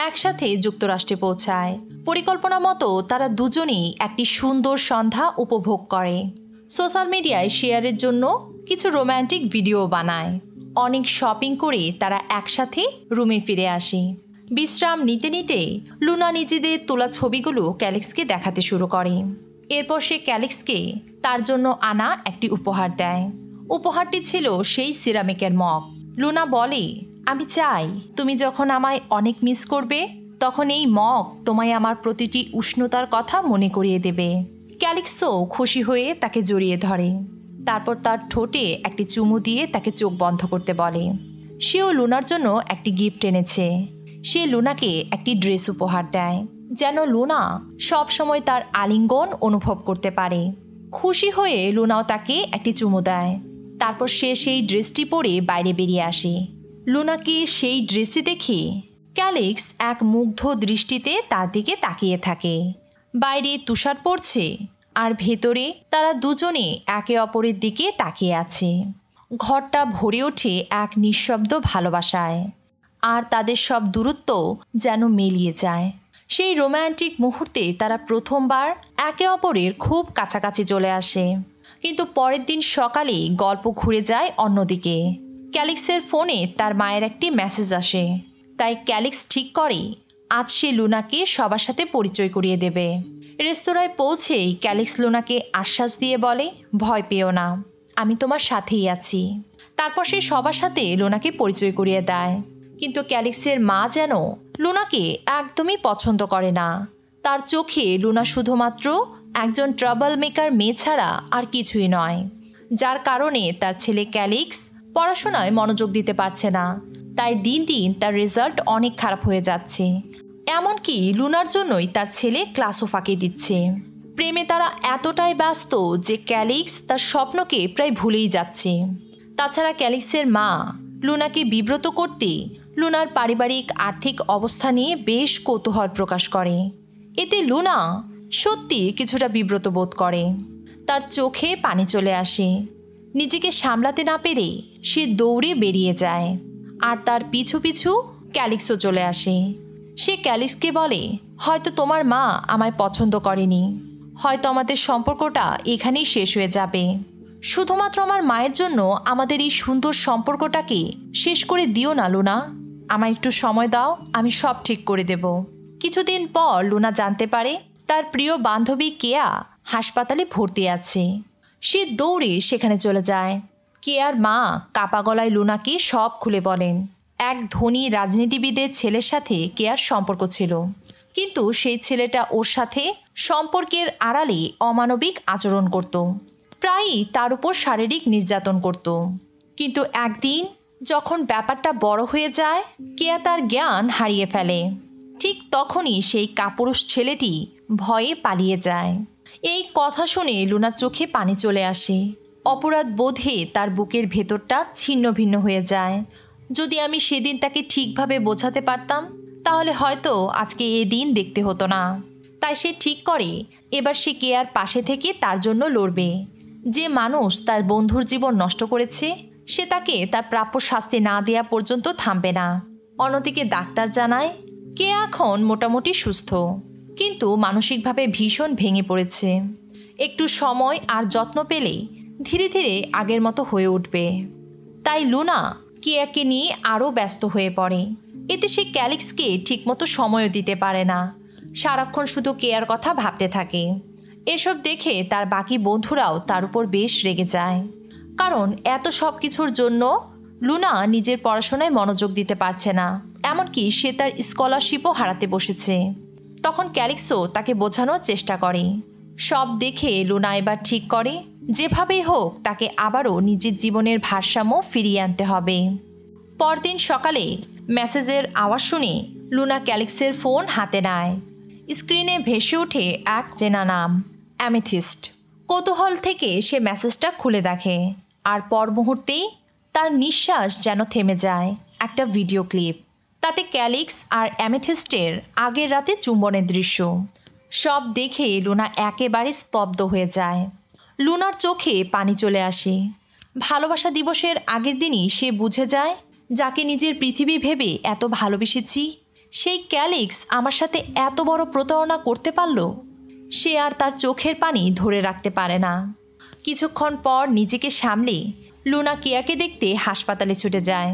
একসাথে যুক্তরাষ্ট্রে পৌঁছায়। পরিকল্পনা মতো তারা দুজনেই একটি সুন্দর সন্ধ্যা উপভোগ করে। সোশ্যাল মিডিয়ায় শেয়ারের জন্য কিছু রোম্যান্টিক ভিডিও বানায়। অনেক শপিং করে তারা একসাথে রুমে ফিরে আসে। বিশ্রাম নিতে নিতে লুনা নিজেদের তোলা ছবিগুলো ক্যালিক্সকে দেখাতে শুরু করে। এরপর সে ক্যালিক্সকে তার জন্য আনা একটি উপহার দেয়। উপহারটি ছিল সেই সিরামিকের মগ। লুনা বলে, আমি চাই তুমি যখন আমায় অনেক মিস করবে তখন এই মগ তোমায় আমার প্রতিটি উষ্ণতার কথা মনে করিয়ে দেবে। ক্যালিক্সও খুশি হয়ে তাকে জড়িয়ে ধরে। তারপর তার ঠোঁটে একটি চুমু দিয়ে তাকে চোখ বন্ধ করতে বলে। সেও লুনার জন্য একটি গিফট এনেছে। সে লুনাকে একটি ড্রেস উপহার দেয়, যেন লুনা সব সময় তার আলিঙ্গন অনুভব করতে পারে। খুশি হয়ে লুনাও তাকে একটি চুমু দেয়। তারপর সে সেই ড্রেসটি পরে বাইরে বেরিয়ে আসে। লুনাকে সেই ড্রেসে দেখে ক্যালিক্স এক মুগ্ধ দৃষ্টিতে তার দিকে তাকিয়ে থাকে। বাইরে তুষার পড়ছে আর ভেতরে তারা দুজনে একে অপরের দিকে তাকিয়ে আছে। ঘরটা ভরে ওঠে এক নিঃশব্দ ভালোবাসায়, আর তাদের সব দূরত্ব যেন মিলিয়ে যায়। সেই রোম্যান্টিক মুহূর্তে তারা প্রথমবার একে অপরের খুব কাছাকাছি চলে আসে। কিন্তু পরের দিন সকালে গল্প ঘুরে যায় অন্যদিকে। ক্যালিক্সের ফোনে তার মায়ের একটি মেসেজ আসে। তাই ক্যালিক্স ঠিক করে আজ সে লুনাকে সবার সাথে পরিচয় করিয়ে দেবে। রেস্তোরাঁয় পৌঁছেই ক্যালিক্স লুনাকে আশ্বাস দিয়ে বলে, ভয় পেও না, আমি তোমার সাথেই আছি। তারপর সে সবার সাথে লুনাকে পরিচয় করিয়ে দেয়। কিন্তু ক্যালিক্সের মা যেন লুনাকে একদমই পছন্দ করে না। তার চোখে লুনা শুধুমাত্র একজন ট্রাবল মেকার মেয়ে ছাড়া আর কিছুই নয়, যার কারণে তার ছেলে ক্যালিক্স পড়াশোনায় মনোযোগ দিতে পারছে না। তাই দিন দিন তার রেজাল্ট অনেক খারাপ হয়ে যাচ্ছে। এমনকি লুনার জন্যই তার ছেলে ক্লাসও ফাঁকি দিচ্ছে। প্রেমে তারা এতটাই ব্যস্ত যে ক্যালিক্স তার স্বপ্নকে প্রায় ভুলেই যাচ্ছে। তাছাড়া ক্যালিক্সের মা লুনাকে বিব্রত করতে লুনার পারিবারিক আর্থিক অবস্থা নিয়ে বেশ কৌতূহল প্রকাশ করে। এতে লুনা সত্যি কিছুটা বিব্রত বোধ করে। তার চোখে পানি চলে আসে। নিজেকে সামলাতে না পেরে সে দৌড়ে বেরিয়ে যায়, আর তার পিছু পিছু ক্যালিক্সও চলে আসে। সে ক্যালিক্সকে বলে, হয়তো তোমার মা আমায় পছন্দ করেনি, হয়তো আমাদের সম্পর্কটা এখানেই শেষ হয়ে যাবে। শুধুমাত্র আমার মায়ের জন্য আমাদের এই সুন্দর সম্পর্কটাকে শেষ করে দিও না লুনা, আমায় একটু সময় দাও, আমি সব ঠিক করে দেব। কিছুদিন পর লুনা জানতে পারে তার প্রিয় বান্ধবী কেয়া হাসপাতালে ভর্তি আছে। সে দৌড়ে সেখানে চলে যায়। কেয়ার মা কাপা গলায় লুনাকে সব খুলে বলেন। এক ধনী রাজনীতিবিদের ছেলের সাথে কেয়ার সম্পর্ক ছিল, কিন্তু সেই ছেলেটা ওর সাথে সম্পর্কের আড়ালে অমানবিক আচরণ করত, প্রায়ই তার উপর শারীরিক নির্যাতন করত। কিন্তু একদিন যখন ব্যাপারটা বড় হয়ে যায়, কেয়া তার জ্ঞান হারিয়ে ফেলে। ঠিক তখনই সেই কাপুরুষ ছেলেটি ভয়ে পালিয়ে যায়। এই কথা শুনে লুনার চোখে পানি চলে আসে। অপরাধ বোধে তার বুকের ভেতরটা ছিন্ন ভিন্ন হয়ে যায়। যদি আমি সেদিন তাকে ঠিকভাবে বোঝাতে পারতাম তাহলে হয়তো আজকে এই দিন দেখতে হতো না। তাই সে ঠিক করে এবার সে কেয়ার পাশে থেকে তার জন্য লড়বে। যে মানুষ তার বন্ধুর জীবন নষ্ট করেছে সে তাকে তার প্রাপ্য শাস্তি না দেওয়া পর্যন্ত থামবে না। অন্যদিকে ডাক্তার জানায় কেয়া এখন মোটামুটি সুস্থ, কিন্তু মানসিকভাবে ভীষণ ভেঙে পড়েছে। একটু সময় আর যত্ন পেলে ধীরে ধীরে আগের মতো হয়ে উঠবে। তাই লুনা কেয়াকে নিয়ে আরও ব্যস্ত হয়ে পড়ে। এতে সে ক্যালিক্সকে ঠিকমতো সময়ও দিতে পারে না, সারাক্ষণ শুধু কেয়ার কথা ভাবতে থাকে। এসব দেখে তার বাকি বন্ধুরাও তার উপর বেশ রেগে যায়, কারণ এত সব কিছুর জন্য লুনা নিজের পড়াশোনায় মনোযোগ দিতে পারছে না, এমনকি সে তার স্কলারশিপও হারাতে বসেছে। তখন ক্যালিক্সও তাকে বোঝানোর চেষ্টা করে। সব দেখে লুনা এবার ঠিক করে যেভাবেই হোক তাকে আবারও নিজের জীবনের ভারসাম্য ফিরিয়ে আনতে হবে। পরদিন সকালে মেসেজের আওয়াজ শুনে লুনা ক্যালিক্সের ফোন হাতে নেয়। স্ক্রিনে ভেসে ওঠে এক চেনা নাম, অ্যামেথিস্ট। কৌতূহল থেকে সে মেসেজটা খুলে দেখে, আর পর মুহূর্তেই তার নিঃশ্বাস যেন থেমে যায়। একটা ভিডিও ক্লিপ, তাতে ক্যালিক্স আর অ্যামেথিস্টের আগের রাতে চুম্বনের দৃশ্য। সব দেখে লুনা একেবারে স্তব্ধ হয়ে যায়। লুনার চোখে পানি চলে আসে। ভালোবাসা দিবসের আগের দিনই সে বুঝে যায়, যাকে নিজের পৃথিবী ভেবে এত ভালোবেসেছি, সেই ক্যালিক্স আমার সাথে এত বড় প্রতারণা করতে পারল। সে আর তার চোখের পানি ধরে রাখতে পারে না। কিছুক্ষণ পর নিজেকে সামলে লুনা কেয়াকে দেখতে হাসপাতালে ছুটে যায়।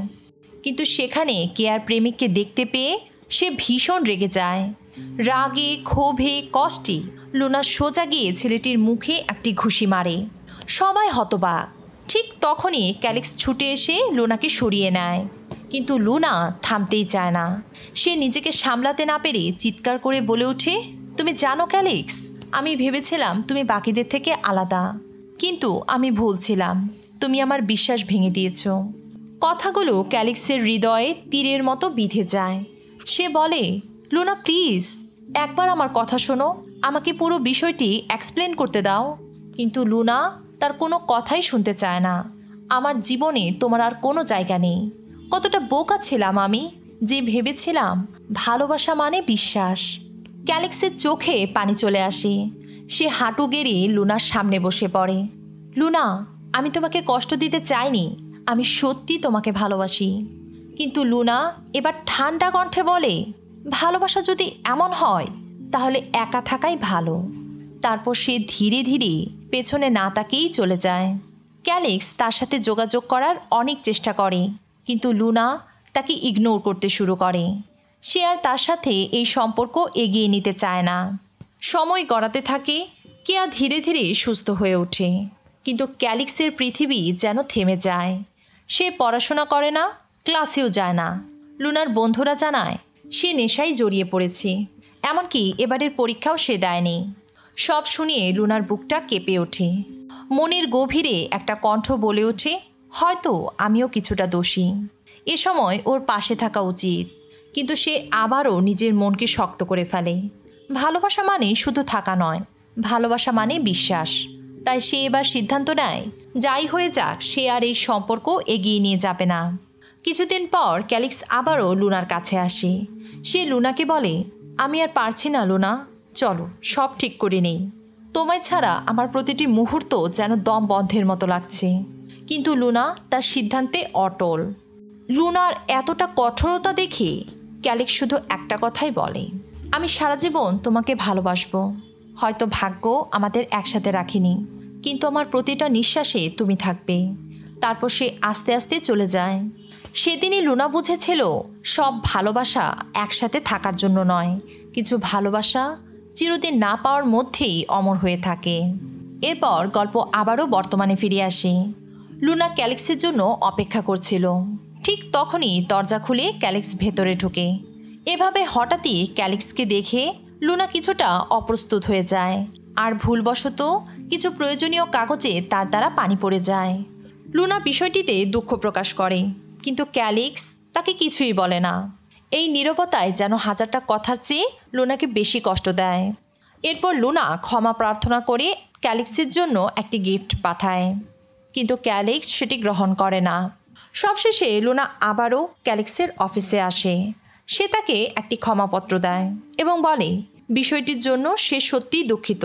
কিন্তু সেখানে কেয়ার প্রেমিককে দেখতে পেয়ে সে ভীষণ রেগে যায়। রাগে, ক্ষোভে, কষ্টে লুনা সোজা গিয়ে ছেলেটির মুখে একটি ঘুষি মারে। সবাই হতবাক। ঠিক তখনই ক্যালিক্স ছুটে এসে লুনাকে সরিয়ে নেয়। কিন্তু লুনা থামতেই চায় না। সে নিজেকে সামলাতে না পেরে চিৎকার করে বলে ওঠে, তুমি জানো ক্যালিক্স, আমি ভেবেছিলাম তুমি বাকিদের থেকে আলাদা, কিন্তু আমি ভুল ছিলাম। তুমি আমার বিশ্বাস ভেঙে দিয়েছ। কথাগুলো ক্যালিক্সের হৃদয়ে তীরের মতো বিঁধে যায়। সে বলে, লুনা প্লিজ, একবার আমার কথা শোনো, আমাকে পুরো বিষয়টি এক্সপ্লেন করতে দাও। কিন্তু লুনা তার কোনো কথাই শুনতে চায় না। আমার জীবনে তোমার আর কোনো জায়গা নেই। কতটা বোকা ছিলাম আমি, যে ভেবেছিলাম ভালোবাসা মানে বিশ্বাস। ক্যালিক্সের চোখে পানি চলে আসে। সে হাঁটু গেড়ে লুনার সামনে বসে পড়ে। লুনা, আমি তোমাকে কষ্ট দিতে চাইনি, আমি সত্যি তোমাকে ভালোবাসি। কিন্তু লুনা এবার ঠান্ডা কণ্ঠে বলে, ভালোবাসা যদি এমন হয় তাহলে একা থাকাই ভালো। তারপর সে ধীরে ধীরে পেছনে না তাকিয়েই চলে যায়। ক্যালিক্স তার সাথে যোগাযোগ করার অনেক চেষ্টা করে, কিন্তু লুনা তাকে ইগনোর করতে শুরু করে। সে আর তার সাথে এই সম্পর্ক এগিয়ে নিতে চায় না। সময় গড়াতে থাকে। কেয়া ধীরে ধীরে সুস্থ হয়ে ওঠে, কিন্তু ক্যালিক্সের পৃথিবী যেন থেমে যায়। সে পড়াশোনা করে না, ক্লাসেও যায় না। লুনার বন্ধুরা জানায় সে নেশায় জড়িয়ে পড়েছে, এমনকি এবারের পরীক্ষাও সে দেয়নি। সব শুনিয়ে লুনার বুকটা কেঁপে ওঠে। মনের গভীরে একটা কণ্ঠ বলে ওঠে, হয়তো আমিও কিছুটা দোষী। এ সময় ওর পাশে থাকা উচিত। কিন্তু সে আবারও নিজের মনকে শক্ত করে ফেলে। ভালোবাসা মানে শুধু থাকা নয়, ভালোবাসা মানে বিশ্বাস। তাই সে এবার সিদ্ধান্ত নেয়, যাই হয়ে যাক সে আর এই সম্পর্ক এগিয়ে নিয়ে যাবে না। কিছুদিন পর ক্যালিক্স আবারও লুনার কাছে আসে। সে লুনাকে বলে, আমি আর পারছি না লুনা, চলো সব ঠিক করে নেই। তোমায় ছাড়া আমার প্রতিটি মুহূর্ত যেন দম বন্ধের মতো লাগছে। কিন্তু লুনা তার সিদ্ধান্তে অটল। লুনার এতটা কঠোরতা দেখে ক্যালিক্স শুধু একটা কথাই বলে, আমি সারা জীবন তোমাকে ভালোবাসবো। হয়তো ভাগ্য আমাদের একসাথে রাখিনি, কিন্তু আমার প্রতিটা নিঃশ্বাসে তুমি থাকবে। তারপর সে আস্তে আস্তে চলে যায়। সেদিনই লুনা বুঝেছিল, সব ভালোবাসা একসাথে থাকার জন্য নয়, কিছু ভালোবাসা চিরদিন না পাওয়ার মধ্যেই অমর হয়ে থাকে। এরপর গল্প আবারও বর্তমানে ফিরে আসে। লুনা ক্যালিক্সের জন্য অপেক্ষা করছিল। ঠিক তখনই দরজা খুলে ক্যালিক্স ভেতরে ঢোকে। এভাবে হঠাৎই ক্যালিক্সকে দেখে লুনা কিছুটা অপ্রস্তুত হয়ে যায়, আর ভুলবশত কিছু প্রয়োজনীয় কাগজে তার দ্বারা পানি পড়ে যায়। লুনা বিষয়টিতে দুঃখ প্রকাশ করে, কিন্তু ক্যালিক্স তাকে কিছুই বলে না। এই নীরবতায় যেন হাজারটা কথার চেয়ে লুনাকে বেশি কষ্ট দেয়। এরপর লুনা ক্ষমা প্রার্থনা করে ক্যালিক্সের জন্য একটি গিফট পাঠায়, কিন্তু ক্যালিক্স সেটি গ্রহণ করে না। সবশেষে লুনা আবারও ক্যালিক্সের অফিসে আসে। সে তাকে একটি ক্ষমাপত্র দেয় এবং বলে বিষয়টির জন্য সে সত্যিই দুঃখিত।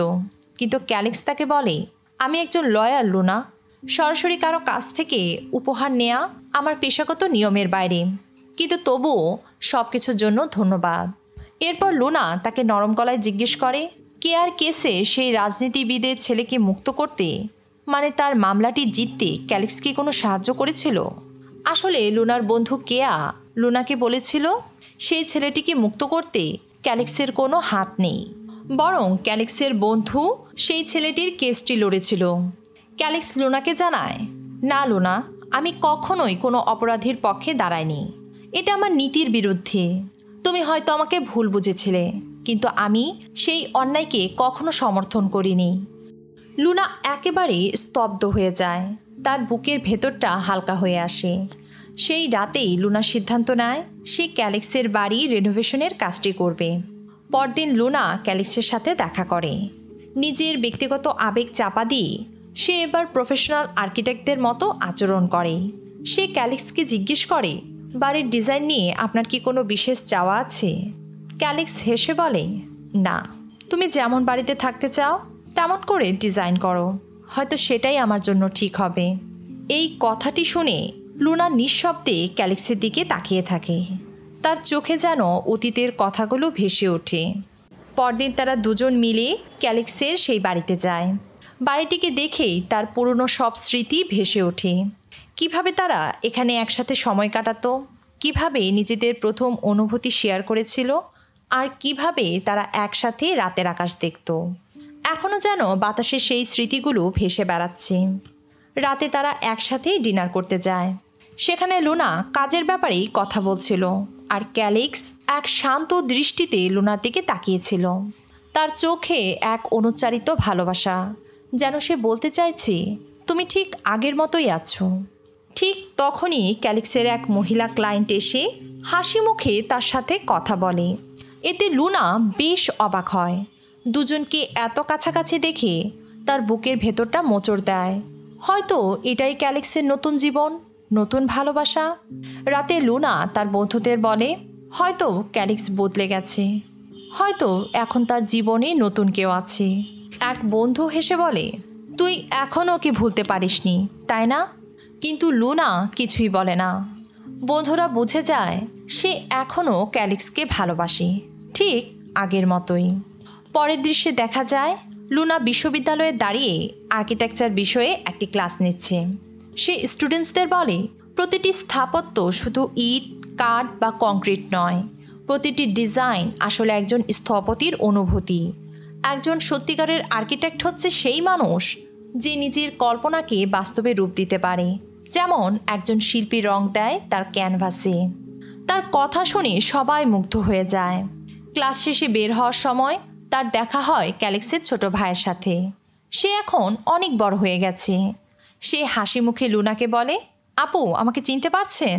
কিন্তু ক্যালিক্স তাকে বলে, আমি একজন লয়ার লুনা, সরাসরি কারো কাছ থেকে উপহার নেওয়া আমার পেশাগত নিয়মের বাইরে, কিন্তু তবুও সব কিছুর জন্য ধন্যবাদ। এরপর লুনা তাকে নরম গলায় জিজ্ঞেস করে, কেয়ার কেসে সেই রাজনীতিবিদের ছেলেকে মুক্ত করতে, মানে তার মামলাটি জিততে ক্যালিক্স কি কোনো সাহায্য করেছিল? আসলে লুনার বন্ধু কেয়া লুনাকে বলেছিল সেই ছেলেটিকে মুক্ত করতে ক্যালিক্সের কোনো হাত নেই, বরং ক্যালিক্সের বন্ধু সেই ছেলেটির কেসটি লড়েছিল। ক্যালিক্স লুনাকে জানায়, না লুনা, আমি কখনোই কোনো অপরাধীর পক্ষে দাঁড়াইনি। এটা আমার নীতির বিরুদ্ধে। তুমি হয়তো আমাকে ভুল বুঝেছিলে, কিন্তু আমি সেই অন্যায়কে কখনো সমর্থন করিনি। লুনা একেবারে স্তব্ধ হয়ে যায়। তার বুকের ভেতরটা হালকা হয়ে আসে। সেই রাতেই লুনা সিদ্ধান্ত নেয় সে ক্যালিক্সের বাড়ি রেনোভেশনের কাজটি করবে। পরদিন লুনা ক্যালিক্সের সাথে দেখা করে। নিজের ব্যক্তিগত আবেগ চাপা দিয়ে সে এবার প্রফেশনাল আর্কিটেক্টদের মতো আচরণ করে। সে ক্যালিক্সকে জিজ্ঞেস করে, বাড়ির ডিজাইন নিয়ে আপনার কি কোনো বিশেষ চাওয়া আছে? ক্যালিক্স হেসে বলে, না, তুমি যেমন বাড়িতে থাকতে চাও তেমন করে ডিজাইন করো, হয়তো সেটাই আমার জন্য ঠিক হবে। এই কথাটি শুনে লুনা নিঃশব্দে ক্যালিক্সের দিকে তাকিয়ে থাকে। তার চোখে যেন অতীতের কথাগুলো ভেসে ওঠে। পরদিন তারা দুজন মিলে ক্যালিক্সের সেই বাড়িতে যায়। বাড়িটিকে দেখেই তার পুরনো সব স্মৃতি ভেসে ওঠে। কিভাবে তারা এখানে একসাথে সময় কাটাতো, কিভাবে নিজেদের প্রথম অনুভূতি শেয়ার করেছিল, আর কিভাবে তারা একসাথে রাতের আকাশ দেখত। এখনও যেন বাতাসে সেই স্মৃতিগুলো ভেসে বেড়াচ্ছে। রাতে তারা একসাথেই ডিনার করতে যায়। সেখানে লুনা কাজের ব্যাপারেই কথা বলছিল, আর ক্যালিক্স এক শান্ত দৃষ্টিতে লুনার দিকে তাকিয়েছিল। তার চোখে এক অনুচ্চারিত ভালোবাসা, যেন সে বলতে চাইছে, তুমি ঠিক আগের মতোই আছো। ঠিক তখনই ক্যালিক্সের এক মহিলা ক্লায়েন্ট এসে হাসি মুখে তার সাথে কথা বলে। এতে লুনা বেশ অবাক হয়। দুজনকে এত কাছাকাছি দেখে তার বুকের ভেতরটা মোচড় দেয়। হয়তো এটাই ক্যালিক্সের নতুন জীবন, নতুন ভালোবাসা। রাতে লুনা তার বন্ধুদের বলে, হয়তো ক্যালিক্স বদলে গেছে, হয়তো এখন তার জীবনে নতুন কেউ আছে। এক বন্ধু হেসে বলে, তুই এখনও ওকে ভুলতে পারিসনি, তাই না? কিন্তু লুনা কিছুই বলে না। বন্ধুরা বুঝে যায় সে এখনও ক্যালিক্সকে ভালোবাসে, ঠিক আগের মতোই। পরের দৃশ্যে দেখা যায় লুনা বিশ্ববিদ্যালয়ে দাঁড়িয়ে আর্কিটেকচার বিষয়ে একটি ক্লাস নিচ্ছে। সে স্টুডেন্টসদের বলে, প্রতিটি স্থাপত্য শুধু ইট, কাঠ বা কংক্রিট নয়, প্রতিটি ডিজাইন আসলে একজন স্থপতির অনুভূতি। একজন সত্যিকারের আর্কিটেক্ট হচ্ছে সেই মানুষ যে নিজের কল্পনাকে বাস্তবে রূপ দিতে পারে, যেমন একজন শিল্পী রং দেয় তার ক্যানভাসে। তার কথা শুনে সবাই মুগ্ধ হয়ে যায়। ক্লাস শেষে বের হওয়ার সময় তার দেখা হয় ক্যালিক্সের ছোট ভাইয়ের সাথে। সে এখন অনেক বড় হয়ে গেছে। সে হাসি মুখে লুনাকে বলে, আপু, আমাকে চিনতে পারছেন?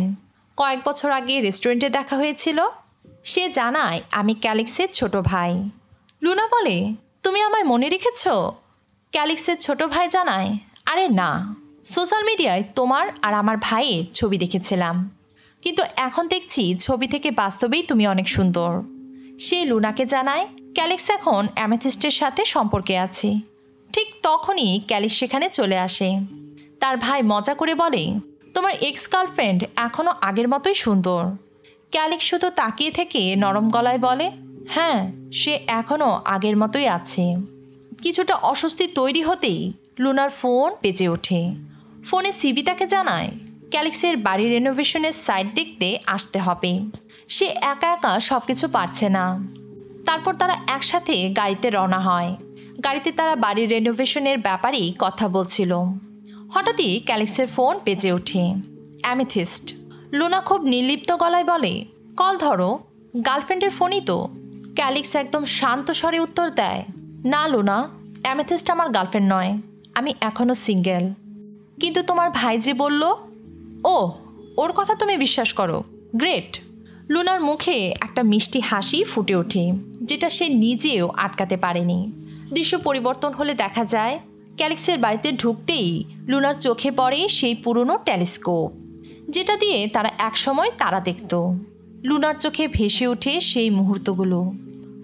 কয়েক বছর আগে রেস্টুরেন্টে দেখা হয়েছিল। সে জানায়, আমি ক্যালিক্সের ছোট ভাই। লুনা বলে, তুমি আমায় মনে রেখেছ? ক্যালিক্সের ছোট ভাই জানায়, আরে না, সোশ্যাল মিডিয়ায় তোমার আর আমার ভাইয়ের ছবি দেখেছিলাম, কিন্তু এখন দেখছি ছবি থেকে বাস্তবেই তুমি অনেক সুন্দর। সে লুনাকে জানায় ক্যালিক্স এখন অ্যামেথিস্টের সাথে সম্পর্কে আছে। ঠিক তখনই ক্যালিক্স সেখানে চলে আসে। তার ভাই মজা করে বলে, তোমার এক্স গার্লফ্রেন্ড এখনও আগের মতোই সুন্দর। ক্যালিক্স শুধু তাকিয়ে থেকে নরম গলায় বলে, হ্যাঁ, সে এখনও আগের মতোই আছে। কিছুটা অস্বস্তি তৈরি হতেই লুনার ফোন বেজে ওঠে। ফোনে সিভি তাকে জানায় ক্যালিক্সের বাড়ি রেনোভেশনের সাইট দেখতে আসতে হবে। সে একা একা সব কিছু পারছে না। তারপর তারা একসাথে গাড়িতে রওনা হয়। গাড়িতে তারা বাড়ির রেনোভেশনের ব্যাপারেই কথা বলছিল। হঠাৎই ক্যালিক্সের ফোন বেজে ওঠে। অ্যামেথিস্ট। লুনা খুব নির্লিপ্ত গলায় বলে, কল ধরো, গার্লফ্রেন্ডের ফোনই তো। ক্যালিক্স একদম শান্ত স্বরে উত্তর দেয়, না লুনা, অ্যামেথিস্ট আমার গার্লফ্রেন্ড নয়, আমি এখনও সিঙ্গেল। কিন্তু তোমার ভাই যে বলল। ও, ওর কথা তুমি বিশ্বাস করো? গ্রেট। লুনার মুখে একটা মিষ্টি হাসি ফুটে ওঠে, যেটা সে নিজেও আটকাতে পারেনি। দৃশ্য পরিবর্তন হলে দেখা যায় ক্যালিক্সের বাড়িতে ঢুকতেই লুনার চোখে পড়ে সেই পুরনো টেলিস্কোপ, যেটা দিয়ে তারা একসময় তারা দেখত। লুনার চোখে ভেসে ওঠে সেই মুহূর্তগুলো।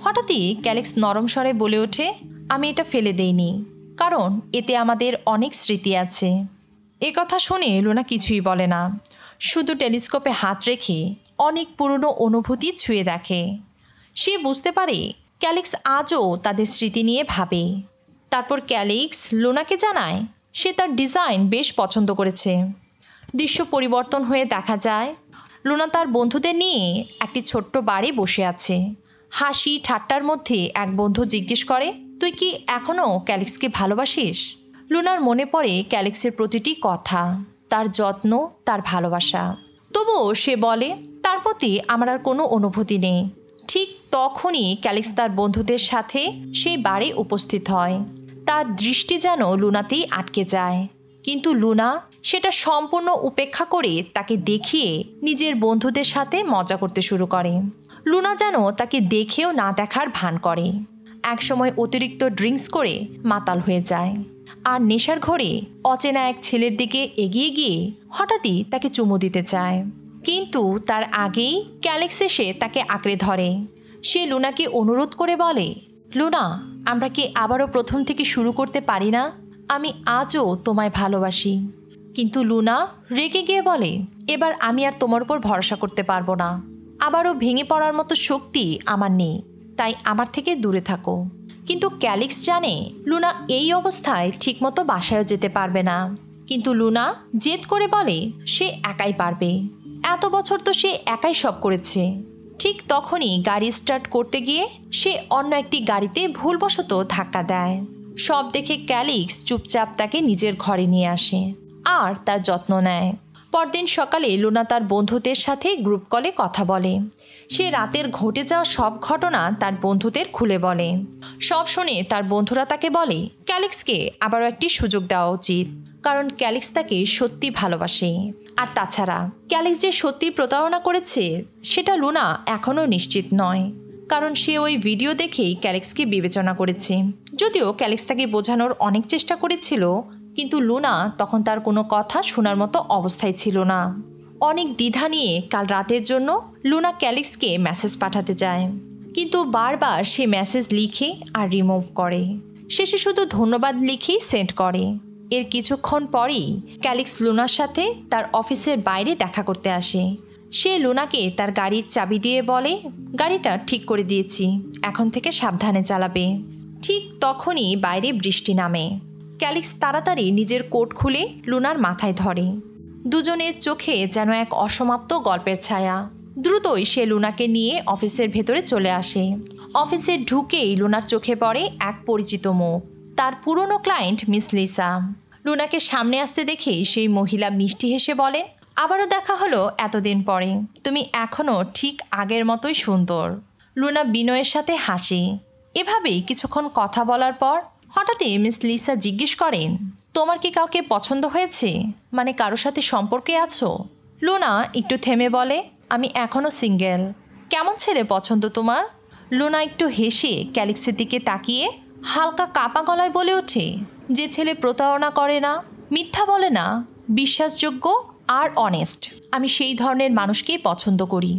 হঠাৎই ক্যালিক্স নরম স্বরে বলে ওঠে, আমি এটা ফেলে দেইনি, কারণ এতে আমাদের অনেক স্মৃতি আছে। এ কথা শুনে লুনা কিছুই বলে না, শুধু টেলিস্কোপে হাত রেখে অনেক পুরনো অনুভূতি ছুঁয়ে দেখে। সে বুঝতে পারে ক্যালিক্স আজও তাদের স্মৃতি নিয়ে ভাবে। তারপর ক্যালিক্স লুনাকে জানায় সে তার ডিজাইন বেশ পছন্দ করেছে। দৃশ্য পরিবর্তন হয়ে দেখা যায় লুনা তার বন্ধুদের নিয়ে একটি ছোট্ট বাড়ি বসে আছে। হাসি ঠাট্টার মধ্যে এক বন্ধু জিজ্ঞেস করে, তুই কি এখনও ক্যালিক্সকে ভালোবাসিস? লুনার মনে পড়ে ক্যালিক্সের প্রতিটি কথা, তার যত্ন, তার ভালোবাসা। তবুও সে বলে, তার প্রতি আমার আর কোনো অনুভূতি নেই। ঠিক তখনই ক্যালিক্স তার বন্ধুদের সাথে সেই বাড়ি উপস্থিত হয়। তার দৃষ্টি যেন লুনাতেই আটকে যায়, কিন্তু লুনা সেটা সম্পূর্ণ উপেক্ষা করে তাকে দেখিয়ে নিজের বন্ধুদের সাথে মজা করতে শুরু করে। লুনা যেন তাকে দেখেও না দেখার ভান করে। একসময় অতিরিক্ত ড্রিঙ্কস করে মাতাল হয়ে যায় আর নেশার ঘরে অচেনা এক ছেলের দিকে এগিয়ে গিয়ে হঠাৎই তাকে চুমু দিতে চায়। কিন্তু তার আগেই ক্যালেক্স এসে তাকে আঁকড়ে ধরে। সে লুনাকে অনুরোধ করে বলে, লুনা, আমরা কি আবারও প্রথম থেকে শুরু করতে পারি না? আমি আজও তোমায় ভালোবাসি। কিন্তু লুনা রেগে গিয়ে বলে, এবার আমি আর তোমার উপর ভরসা করতে পারবো না। আবারও ভেঙে পড়ার মতো শক্তি আমার নেই, তাই আমার থেকে দূরে থাকো। কিন্তু ক্যালেক্স জানে লুনা এই অবস্থায় ঠিকমতো বাসায়ও যেতে পারবে না। কিন্তু লুনা জেদ করে বলে সে একাই পারবে। এত বছর তো সে একাই সব করেছে। ঠিক তখনই গাড়ি স্টার্ট করতে গিয়ে সে অন্য একটি গাড়িতে ভুলবশত ধাক্কা দেয়। সব দেখে ক্যালেক্স চুপচাপ তাকে নিজের ঘরে নিয়ে আসে আর তার যত্ন নেয়। পরদিন সকালে লুনা তার বন্ধুদের সাথে গ্রুপ কলে কথা বলে। সে রাতের ঘটে যাওয়া সব ঘটনা তার বন্ধুদের খুলে বলে। সব শুনে তার বন্ধুরা তাকে বলে ক্যালেক্সকে আবারও একটি সুযোগ দেওয়া উচিত, কারণ ক্যালেক্স তাকে সত্যি ভালোবাসে। আর তাছাড়া ক্যালেক্স যে সত্যি প্রতারণা করেছে সেটা লুনা এখনও নিশ্চিত নয়, কারণ সে ওই ভিডিও দেখেই ক্যালেক্সকে বিবেচনা করেছে। যদিও ক্যালেক্স তাকে বোঝানোর অনেক চেষ্টা করেছিল, কিন্তু লুনা তখন তার কোনো কথা শোনার মতো অবস্থায় ছিল না। অনেক দ্বিধা নিয়ে কাল রাতের জন্য লুনা ক্যালেক্সকে মেসেজ পাঠাতে যায়, কিন্তু বারবার সে মেসেজ লিখে আর রিমুভ করে। শেষে শুধু ধন্যবাদ লিখেই সেন্ড করে। এর কিছুক্ষণ পরেই ক্যালেক্স লুনার সাথে তার অফিসের বাইরে দেখা করতে আসে। সে লুনাকে তার গাড়ির চাবি দিয়ে বলে, গাড়িটা ঠিক করে দিয়েছি, এখন থেকে সাবধানে চালাবে। ঠিক তখনই বাইরে বৃষ্টি নামে। ক্যালেক্স তাড়াতাড়ি নিজের কোট খুলে লুনার মাথায় ধরে। দুজনের চোখে যেন এক অসমাপ্ত গল্পের ছায়া। দ্রুতই সে লুনাকে নিয়ে অফিসের ভেতরে চলে আসে। অফিসে ঢুকেই লুনার চোখে পড়ে এক পরিচিত মুখ, তার পুরনো ক্লায়েন্ট মিস লিসা। লুনাকে সামনে আসতে দেখেই সেই মহিলা মিষ্টি হেসে বলেন, আবারও দেখা হলো এতদিন পরে, তুমি এখনও ঠিক আগের মতোই সুন্দর। লুনা বিনয়ের সাথে হাসে। এভাবেই কিছুক্ষণ কথা বলার পর হঠাৎই মিস লিসা জিজ্ঞেস করেন, তোমার কি কাউকে পছন্দ হয়েছে, মানে কারোর সাথে সম্পর্কে আছো? লুনা একটু থেমে বলে, আমি এখনও সিঙ্গেল। কেমন ছেলে পছন্দ তোমার? লুনা একটু হেসে ক্যালেক্সের দিকে তাকিয়ে হালকা কাঁপা গলায় বলে ওঠে, যে ছেলে প্রতারণা করে না, মিথ্যা বলে না, বিশ্বাসযোগ্য আর অনেস্ট, আমি সেই ধরনের মানুষকেই পছন্দ করি।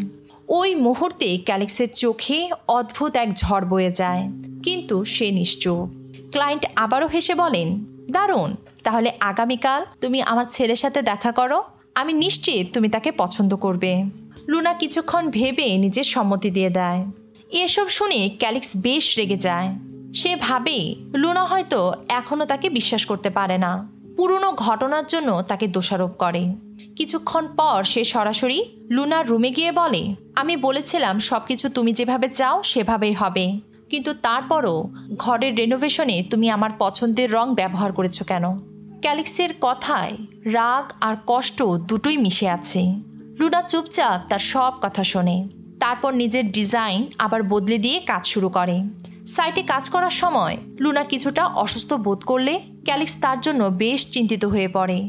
ওই মুহূর্তে ক্যালেক্সের চোখে অদ্ভুত এক ঝড় বয়ে যায়, কিন্তু সে নিশ্চুপ। ক্লায়েন্ট আবারও হেসে বলেন, দারুণ, তাহলে আগামীকাল তুমি আমার ছেলের সাথে দেখা করো, আমি নিশ্চিত তুমি তাকে পছন্দ করবে। লুনা কিছুক্ষণ ভেবে নিজের সম্মতি দিয়ে দেয়। এসব শুনে ক্যালেক্স বেশ রেগে যায়। সে ভাবে লুনা হয়তো এখনও তাকে বিশ্বাস করতে পারে না, পুরনো ঘটনার জন্য তাকে দোষারোপ করে। কিছুক্ষণ পর সে সরাসরি লুনার রুমে গিয়ে বলে, আমি বলেছিলাম সব কিছু তুমি যেভাবে চাও সেভাবেই হবে, কিন্তু তারপরও ঘরের রেনোভেশনে তুমি আমার পছন্দের রং ব্যবহার করেছো কেন? ক্যালেক্সের কথায় রাগ আর কষ্ট দুটোই মিশে আছে। লুনা চুপচাপ তার সব কথা শোনে, তারপর নিজের ডিজাইন আবার বদলে দিয়ে কাজ শুরু করে। সাইটে কাজ করার সময় লুনা কিছুটা অসুস্থ বোধ করলে ক্যালেক্স তার জন্য বেশ চিন্তিত হয়ে পড়ে।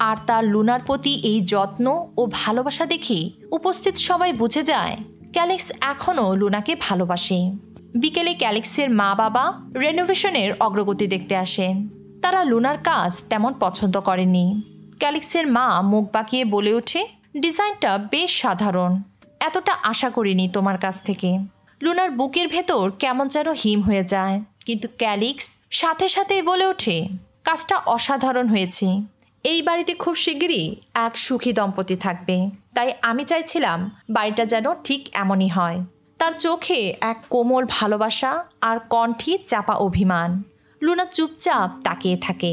আর তার লুনার প্রতি এই যত্ন ও ভালোবাসা দেখে উপস্থিত সবাই বুঝে যায় ক্যালেক্স এখনও লুনাকে ভালোবাসে। বিকেলে ক্যালেক্সের মা বাবা রেনোভেশনের অগ্রগতি দেখতে আসেন। তারা লুনার কাজ তেমন পছন্দ করেনি। ক্যালেক্সের মা মুখ বাঁকিয়ে বলে ওঠে, ডিজাইনটা বেশ সাধারণ, এতটা আশা করিনি তোমার কাছ থেকে। লুনার বুকের ভেতর কেমন যেন হিম হয়ে যায়, কিন্তু ক্যালেক্স সাথে সাথেই বলে ওঠে, কাজটা অসাধারণ হয়েছে। এই বাড়িতে খুব শিগগিরই এক সুখী দম্পতি থাকবে, তাই আমি চাইছিলাম বাড়িটা যেন ঠিক এমনই হয়। তার চোখে এক কোমল ভালোবাসা আর কণ্ঠে চাপা অভিমান। লুনা চুপচাপ তাকিয়ে থাকে।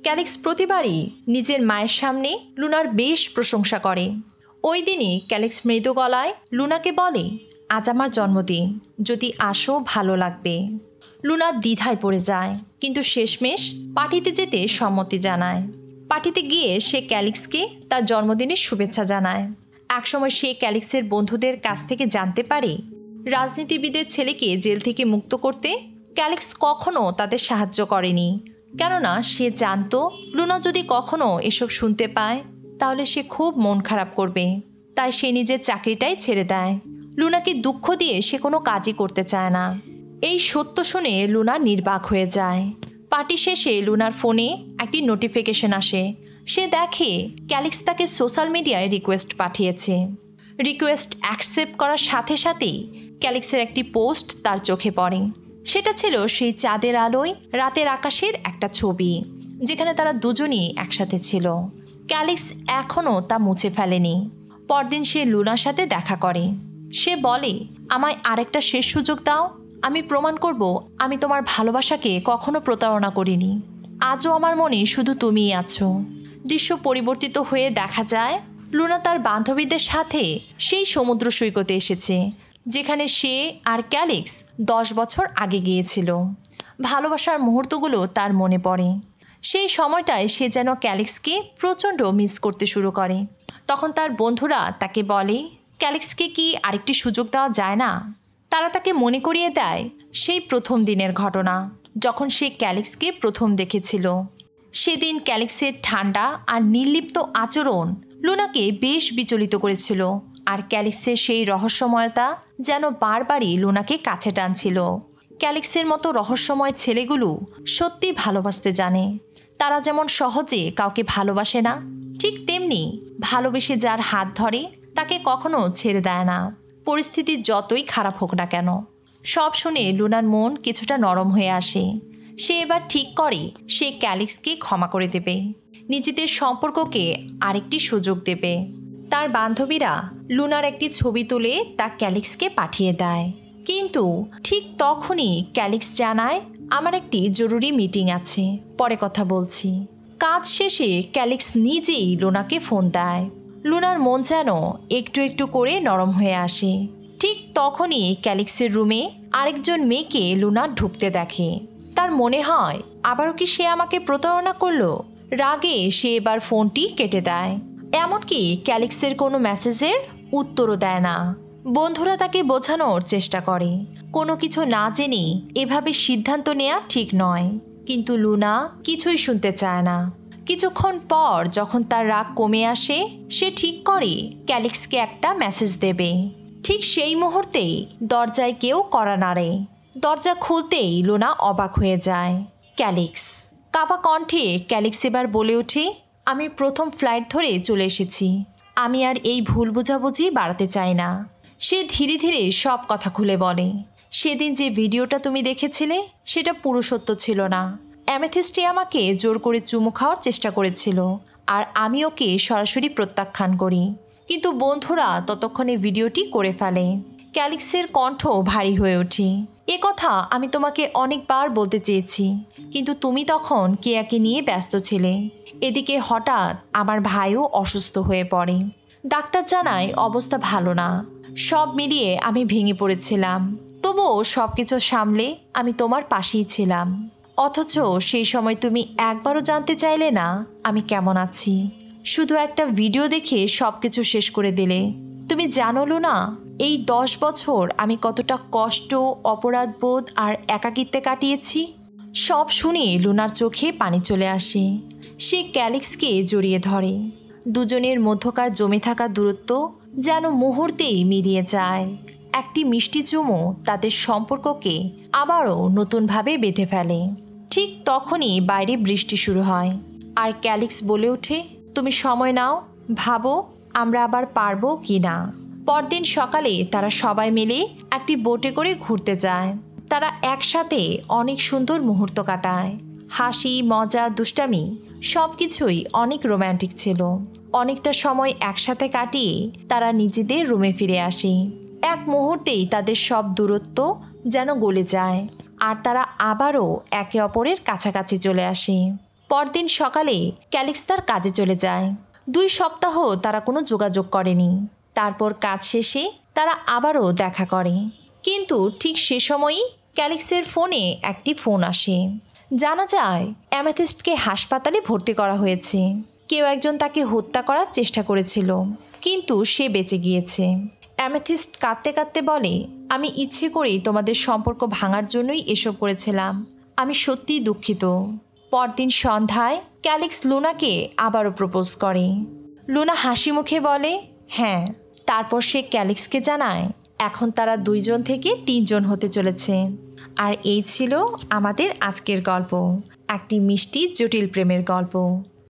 ক্যালেক্স প্রতিবারই নিজের মায়ের সামনে লুনার বেশ প্রশংসা করে। ওই দিনই ক্যালেক্স মৃদু গলায় লুনাকে বলে, আজ আমার জন্মদিন, যদি আসো ভালো লাগবে। লুনা দ্বিধায় পড়ে যায়, কিন্তু শেষমেশ পার্টিতে যেতে সম্মতি জানায়। পার্টিতে গিয়ে সে ক্যালেক্সকে তার জন্মদিনের শুভেচ্ছা জানায়। একসময় সে ক্যালেক্সের বন্ধুদের কাছ থেকে জানতে পারে রাজনীতিবিদের ছেলেকে জেল থেকে মুক্ত করতে ক্যালেক্স কখনো তাদের সাহায্য করেনি, কেননা সে জানত লুনা যদি কখনো এসব শুনতে পায় তাহলে সে খুব মন খারাপ করবে। তাই সে নিজের চাকরিটাই ছেড়ে দেয় লুনাকে দুঃখ দিয়ে সে কোনো কাজই করতে চায় না। এই সত্য শুনে লুনা নির্বাক হয়ে যায়। পার্টি শেষে লুনার ফোনে একটি নোটিফিকেশন আসে। সে দেখে ক্যালিক্স তাকে সোশ্যাল মিডিয়ায় রিকোয়েস্ট পাঠিয়েছে। রিকোয়েস্ট অ্যাকসেপ্ট করার সাথে সাথেই ক্যালিক্সের একটি পোস্ট তার চোখে পড়ে। সেটা ছিল সেই চাঁদের আলোয় রাতের আকাশের একটা ছবি, যেখানে তারা দুজনই একসাথে ছিল। ক্যালিক্স এখনও তা মুছে ফেলেনি। পরদিন সে লুনার সাথে দেখা করে। সে বলে, আমায় আরেকটা শেষ সুযোগ দাও। আমি প্রমাণ করব আমি তোমার ভালোবাসাকে কখনো প্রতারণা করিনি। আজও আমার মনে শুধু তুমিই আছো। দৃশ্য পরিবর্তিত হয়ে দেখা যায় লুনা তার বান্ধবীদের সাথে সেই সমুদ্র সৈকতে এসেছে, যেখানে সে আর ক্যালিক্স 10 বছর আগে গিয়েছিল। ভালোবাসার মুহূর্তগুলো তার মনে পড়ে। সেই সময়টায় সে যেন ক্যালিক্সকে প্রচণ্ড মিস করতে শুরু করে। তখন তার বন্ধুরা তাকে বলে, ক্যালিক্সকে কি আরেকটি সুযোগ দেওয়া যায় না? তারা তাকে মনে করিয়ে দেয় সেই প্রথম দিনের ঘটনা, যখন সে ক্যালিক্সকে প্রথম দেখেছিল। সেদিন ক্যালিক্সের ঠান্ডা আর নির্লিপ্ত আচরণ লুনাকে বেশ বিচলিত করেছিল, আর ক্যালিক্সের সেই রহস্যময়তা যেন বারবারই লুনাকে কাছে টানছিল। ক্যালিক্সের মতো রহস্যময় ছেলেগুলো সত্যি ভালোবাসতে জানে। তারা যেমন সহজে কাউকে ভালোবাসে না, ঠিক তেমনি ভালোবেসে যার হাত ধরে তাকে কখনো ছেড়ে দেয় না, পরিস্থিতি যতই খারাপ হোক না কেন। সব শুনে লুনার মন কিছুটা নরম হয়ে আসে। সে এবার ঠিক করে সে ক্যালিক্সকে ক্ষমা করে দেবে, নিজেদের সম্পর্ককে আরেকটি সুযোগ দেবে। তার বান্ধবীরা লুনার একটি ছবি তুলে তা ক্যালিক্সকে পাঠিয়ে দেয়। কিন্তু ঠিক তখনই ক্যালিক্স জানায়, আমার একটি জরুরি মিটিং আছে, পরে কথা বলছি। কাজ শেষে ক্যালিক্স নিজেই লুনাকে ফোন দেয়। লুনার মন যেন একটু একটু করে নরম হয়ে আসে। ঠিক তখনই ক্যালিক্সের রুমে আরেকজন মেয়েকে লুনা ঢুকতে দেখে। তার মনে হয় আবারও কি সে আমাকে প্রতারণা করলো। রাগে সে এবার ফোনটি কেটে দেয়। এমনকি ক্যালিক্সের কোনো মেসেজের উত্তরও দেয় না। বন্ধুরা তাকে বোঝানোর চেষ্টা করে, কোনো কিছু না জেনে এভাবে সিদ্ধান্ত নেওয়া ঠিক নয়। কিন্তু লুনা কিছুই শুনতে চায় না। কিছুক্ষণ পর যখন তার রাগ কমে আসে, সে ঠিক করে ক্যালিক্সকে একটা মেসেজ দেবে। ঠিক সেই মুহূর্তেই দরজায় কেউ কড়া নাড়ে। দরজা খুলতেই লুনা অবাক হয়ে যায়। ক্যালিক্স। কাঁপা কণ্ঠে ক্যালিক্স এবার বলে ওঠে, আমি প্রথম ফ্লাইট ধরে চলে এসেছি। আমি আর এই ভুল বোঝাবুঝি বাড়াতে চাই না। সে ধীরে ধীরে সব কথা খুলে বলে। সেদিন যে ভিডিওটা তুমি দেখেছিলে সেটা পুরো সত্য ছিল না। অ্যামেথিস্টে আমাকে জোর করে চুমু খাওয়ার চেষ্টা করেছিল, আর আমি ওকে সরাসরি প্রত্যাখ্যান করি। কিন্তু বন্ধুরা ততক্ষণে ভিডিওটি করে ফেলে। ক্যালিক্সের কণ্ঠ ভারী হয়ে ওঠে। এ কথা আমি তোমাকে অনেকবার বলতে চেয়েছি, কিন্তু তুমি তখন কেয়াকে নিয়ে ব্যস্ত ছিলে। এদিকে হঠাৎ আমার ভাইও অসুস্থ হয়ে পড়ে। ডাক্তার জানায় অবস্থা ভালো না। সব মিলিয়ে আমি ভেঙে পড়েছিলাম। তবুও সব কিছু সামলে আমি তোমার পাশেই ছিলাম। অথচ সেই সময় তুমি একবারও জানতে চাইলে না আমি কেমন আছি। শুধু একটা ভিডিও দেখে সব কিছু শেষ করে দিলে। তুমি জানো লুনা, এই 10 বছর আমি কতটা কষ্ট, অপরাধবোধ আর একাকিত্বে কাটিয়েছি। সব শুনে লুনার চোখে পানি চলে আসে। সে ক্যালিক্সকে জড়িয়ে ধরে। দুজনের মধ্যকার জমে থাকা দূরত্ব যেন মুহূর্তেই মিলিয়ে যায়। একটি মিষ্টি চুমু তাদের সম্পর্ককে আবারও নতুনভাবে বেঁধে ফেলে। ঠিক তখনই বাইরে বৃষ্টি শুরু হয়, আর ক্যালিক্স বলে ওঠে, তুমি সময় নাও, ভাবো আমরা আবার পারবো কি না। পরদিন সকালে তারা সবাই মিলে একটি বোটে করে ঘুরতে যায়। তারা একসাথে অনেক সুন্দর মুহূর্ত কাটায়। হাসি, মজা, দুষ্টামি সব কিছুই অনেক রোম্যান্টিক ছিল। অনেকটা সময় একসাথে কাটিয়ে তারা নিজেদের রুমে ফিরে আসে। এক মুহূর্তেই তাদের সব দূরত্ব যেন গলে যায়, আর তারা আবারও একে অপরের কাছাকাছি চলে আসে। পরদিন সকালে ক্যালিক্স তার কাজে চলে যায়। 2 সপ্তাহ তারা কোনো যোগাযোগ করেনি। তারপর কাজ শেষে তারা আবারও দেখা করে। কিন্তু ঠিক সে সময়ই ক্যালিক্সের ফোনে একটি ফোন আসে। জানা যায় অ্যামেথিস্টকে হাসপাতালে ভর্তি করা হয়েছে। কেউ একজন তাকে হত্যা করার চেষ্টা করেছিল, কিন্তু সে বেঁচে গিয়েছে। অ্যামেথিস্ট কাঁদতে কাঁদতে বলে, আমি ইচ্ছে করেই তোমাদের সম্পর্ক ভাঙার জন্যই এসব করেছিলাম। আমি সত্যিই দুঃখিত। পরদিন সন্ধ্যায় ক্যালিক্স লুনাকে আবারও প্রপোজ করে। লুনা হাসি মুখে বলে হ্যাঁ। তারপর সে ক্যালিক্সকে জানায়, এখন তারা 2 জন থেকে 3 জন হতে চলেছে। আর এই ছিল আমাদের আজকের গল্প, একটি মিষ্টি জটিল প্রেমের গল্প।